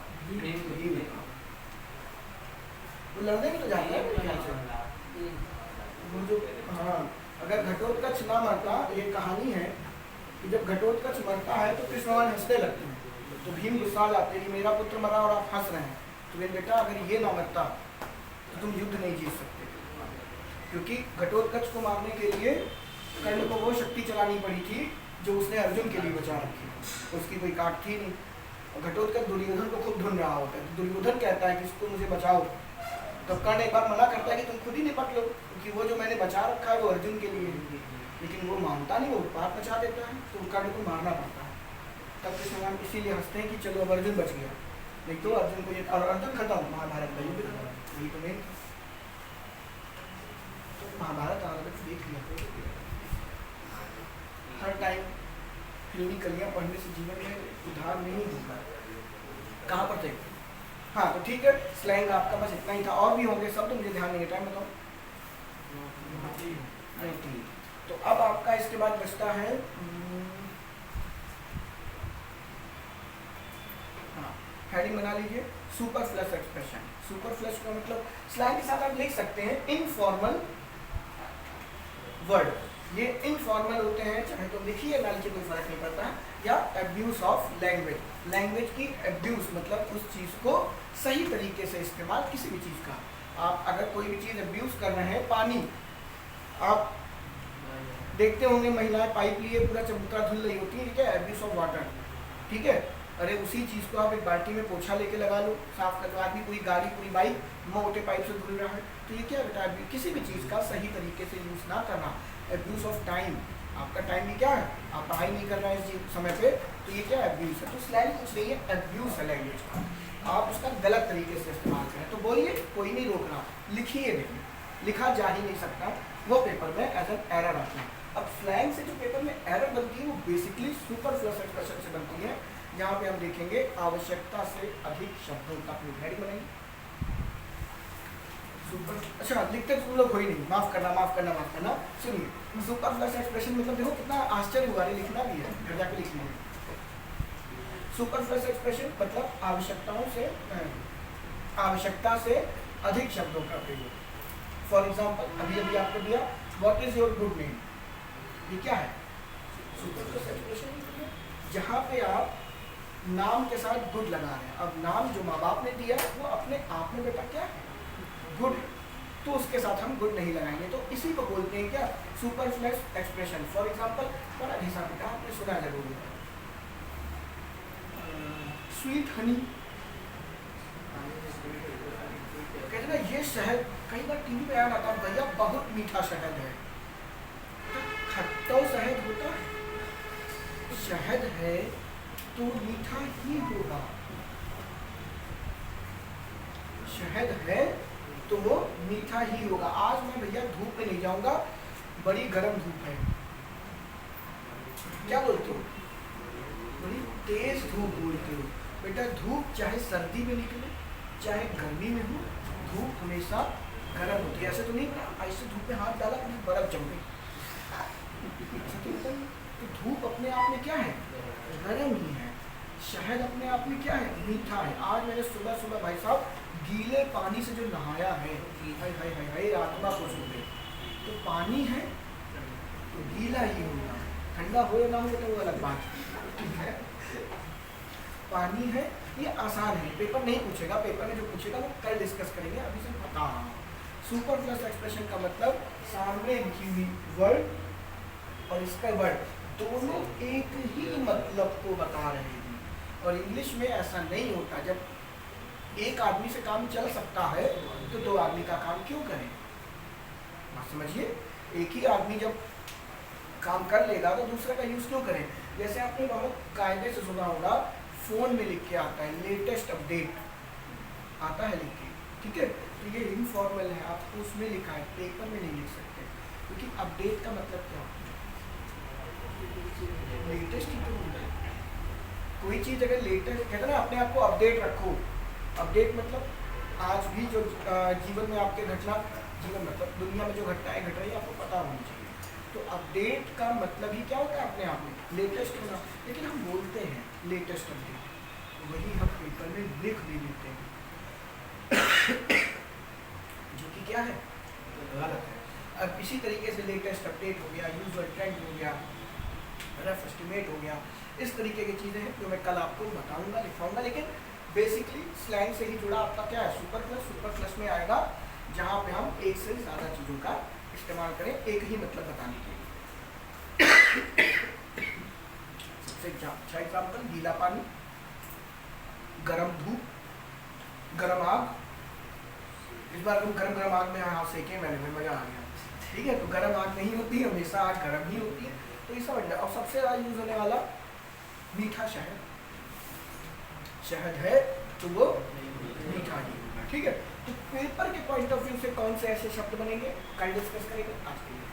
वो लड़ने भी तो जाता है वो जो, हाँ अगर घटोत्कच ना मरता, ये कहानी है कि जब घटोत्कच मरता है तो कृष्ण भगवान हंसने लगते हैं, तो भीम गुस्सा जाते हैं कि मेरा पुत्र मरा और आप हंस रहे हैं। तो ये बेटा अगर ये ना मरता तो तुम युद्ध नहीं जीत सकते, क्योंकि घटोत्कच को मारने के लिए कर्ण को वो शक्ति चलानी पड़ी थी जो उसने अर्जुन के लिए बचा रखी, उसकी कोई काट थी नहीं। और घटोत्कच दुर्योधन को खुद ढूंढ रहा होता है, तो दुर्योधन कहता है कि इसको मुझे बचाओ, तो कर्ण एक बार मना करता है कि तुम खुद ही निपट लो, क्योंकि वो जो मैंने बचा रखा है वो अर्जुन के लिए है। लेकिन वो मानता नहीं, वो उत्पात मचा देता है, तो कर्ण को मारना पड़ता है। तब कृष्ण भगवान इसीलिए हंसते हैं कि चलो अब अर्जुन बच गया, नहीं तो अर्जुन को ये, और अर्जुन खत्म, महाभारत का युद्ध खत्म, यही तो मेन। तो महाभारत आगे देख लिया, हर टाइम फिल्मी कलियाँ पढ़ने से जीवन में उधार नहीं होगा। कहाँ पर थे, हाँ तो ठीक है, स्लैंग आपका बस इतना ही था, और भी होंगे सब, तो मुझे ध्यान नहीं है, टाइम बताओ। तो अब आपका इसके बाद बचता है हेडिंग बना लीजिए, सुपरफ्लस एक्सप्रेशन। सुपरफ्लस का मतलब स्लैंग के साथ आप लिख सकते हैं इनफॉर्मल वर्ड। ये इनफॉर्मल होते हैं, चाहे तो लिखिए ना लिखिए कोई फर्क नहीं पड़ता, या एब्यूज ऑफ लैंग्वेज। लैंग्वेज की एब्यूज मतलब उस चीज़ को सही तरीके से इस्तेमाल, किसी भी चीज़ का। आप अगर कोई भी चीज़ एब्यूज कर रहे हैं, पानी आप देखते होंगे महिलाएं पाइप लिए पूरा चबूतरा धुल रही होती है, ठीक है, एब्यूज ऑफ वाटर, ठीक है। अरे उसी चीज़ को आप एक बाल्टी में पोछा लेके लगा लो, साफ कर लो। आदमी पूरी गाड़ी पूरी बाइक मोटे पाइप से धुल रहा है, तो ये क्या बेटा, किसी भी चीज़ का सही तरीके से यूज़ ना करना। एब्यूज ऑफ टाइम, आपका टाइम भी क्या है, आप पढ़ाई नहीं कर रहे हैं इस समय पे, तो ये क्या एब्यूज है। तो स्लैंग कुछ नहीं है, एब्यूज है लैंग्वेज का, आप उसका गलत तरीके से इस्तेमाल करें तो बोलिए, कोई नहीं रोक रहा, लिखिए नहीं, लिखा जा ही नहीं सकता, वो पेपर में एज एन एरर आता है। अब स्लैंग से जो पेपर में एरर बनती है वो बेसिकली सुपरफ्लुअस एक्सप्रेशन से बनती है, जहाँ पे हम देखेंगे आवश्यकता से अधिक शब्दों का प्रयोग। हेडिंग बनाएंगे सुपर, अच्छा लिखते तुम लोग हो ही नहीं, माफ करना। सुनिए सुपरफ्लुअस एक्सप्रेशन मतलब देखो कितना आश्चर्य हुआ है, लिखना भी है, घर जाके लिख लीजिए। सुपरफ्लुअस एक्सप्रेशन मतलब आवश्यकता से अधिक शब्दों का प्रयोग। फॉर एग्जाम्पल अभी आपको दिया what is your good name, ये क्या है? सुपरफ्लुअस एक्सप्रेशन, जहाँ पे आप नाम के साथ गुड लगा रहे हैं। अब नाम जो माँ बाप ने दिया वो अपने आप में बेटा क्या है? गुड, तो उसके साथ हम गुड नहीं लगाएंगे, तो इसी को बोलते हैं क्या? Superfluous expression. फॉर एग्जाम्पल बड़ा घिसा बेटा आपने सुना जरूर, स्वीट हनी, कहते ना ये शहद, कई बार टीवी पे ऐड आता है भैया बहुत मीठा शहद है, खट्टा शहद होता है, शहद है तो मीठा ही होगा, शहद है तो वो मीठा ही होगा। आज मैं भैया धूप पे नहीं जाऊंगा, बड़ी गर्म धूप है, क्या बोलते हो? बड़ी तेज धूप बोलते हो। बेटा धूप चाहे सर्दी में निकले चाहे गर्मी में हो, धूप हमेशा गर्म होती है। ऐसे तो नहीं ऐसे धूप में हाथ डाला तो बर्फ जम गई, तो धूप अपने आप में क्या है? गर्म ही है। शहद अपने आप में क्या है? मीठा है। आज मैंने सुबह सुबह भाई साहब गीले पानी से जो नहाया है, हाय हाय हाय हाय आत्मा को छू गई। तो पानी है तो गीला ही होगा, ठंडा हो या ना हो तो वो अलग बात, ठीक है। पानी है, ये आसान है, पेपर नहीं पूछेगा, पेपर में जो पूछेगा वो कल डिस्कस करेंगे, अभी से बता रहा हूँ। सुपरफ्लुअस एक्सप्रेशन का मतलब सामने लिखी हुई वर्ड और इसका वर्ड दोनों एक ही मतलब को बता रहे हैं। और इंग्लिश में ऐसा नहीं होता, जब एक आदमी से काम चल सकता है तो दो आदमी का काम क्यों करें? बात समझिए, एक ही आदमी जब काम कर लेगा तो दूसरे का यूज क्यों करें? जैसे आपने बहुत कायदे से सुना होगा, फोन में लिख के आता है लेटेस्ट अपडेट, आता है लिख के, ठीक है, तो ये इनफॉर्मल है, आपको उसमें लिखा है, पेपर में नहीं लिख सकते, क्योंकि अपडेट का मतलब क्या होता है? लेटेस्ट ही तो होता है। कोई चीज़ अगर लेटेस्ट, कहते हैं ना अपने आप को अपडेट रखो, अपडेट मतलब आज भी जो जीवन में आपके घटना, जीवन मतलब दुनिया में जो घटनाएं घट रही है आपको पता होनी चाहिए। तो अपडेट का मतलब ही क्या होता है? अपने आप में लेटेस्ट होना। लेकिन हम बोलते हैं लेटेस्ट अपडेट, वही हम पेपर में लिख भी देते हैं जो कि क्या है? गलत है। अब इसी तरीके से लेटेस्ट अपडेट हो गया, यूजुअल ट्रेंड हो गया, रफ एस्टिमेट हो गया, इस तरीके की चीज़ें हैं जो मैं कल आपको बताऊंगा, लिखाऊंगा। लेकिन बेसिकली स्लैंग से ही जुड़ा आपका क्या है? सुपरफ्लुअस में आएगा, जहाँ पे हम एक से ज़्यादा चीज़ों का इस्तेमाल करें एक ही मतलब बताने के लिए। सबसे अच्छा एग्जाम्पल गीला पानी, गरम धूप, गरम आग। इस बार हम गरम आग में हाथ सेके, मैंने मज़ा आ गया, ठीक है। तो गरम आग नहीं होती, हमेशा आग गरम ही होती है, तो ये समझ लें। और सबसे ज़्यादा यूज होने वाला मीठा शहद, शहद है तो वो मीठा ही होगा, ठीक है। तो पेपर के पॉइंट ऑफ व्यू से कौन से ऐसे शब्द बनेंगे कल डिस्कस करेंगे। आज के लिए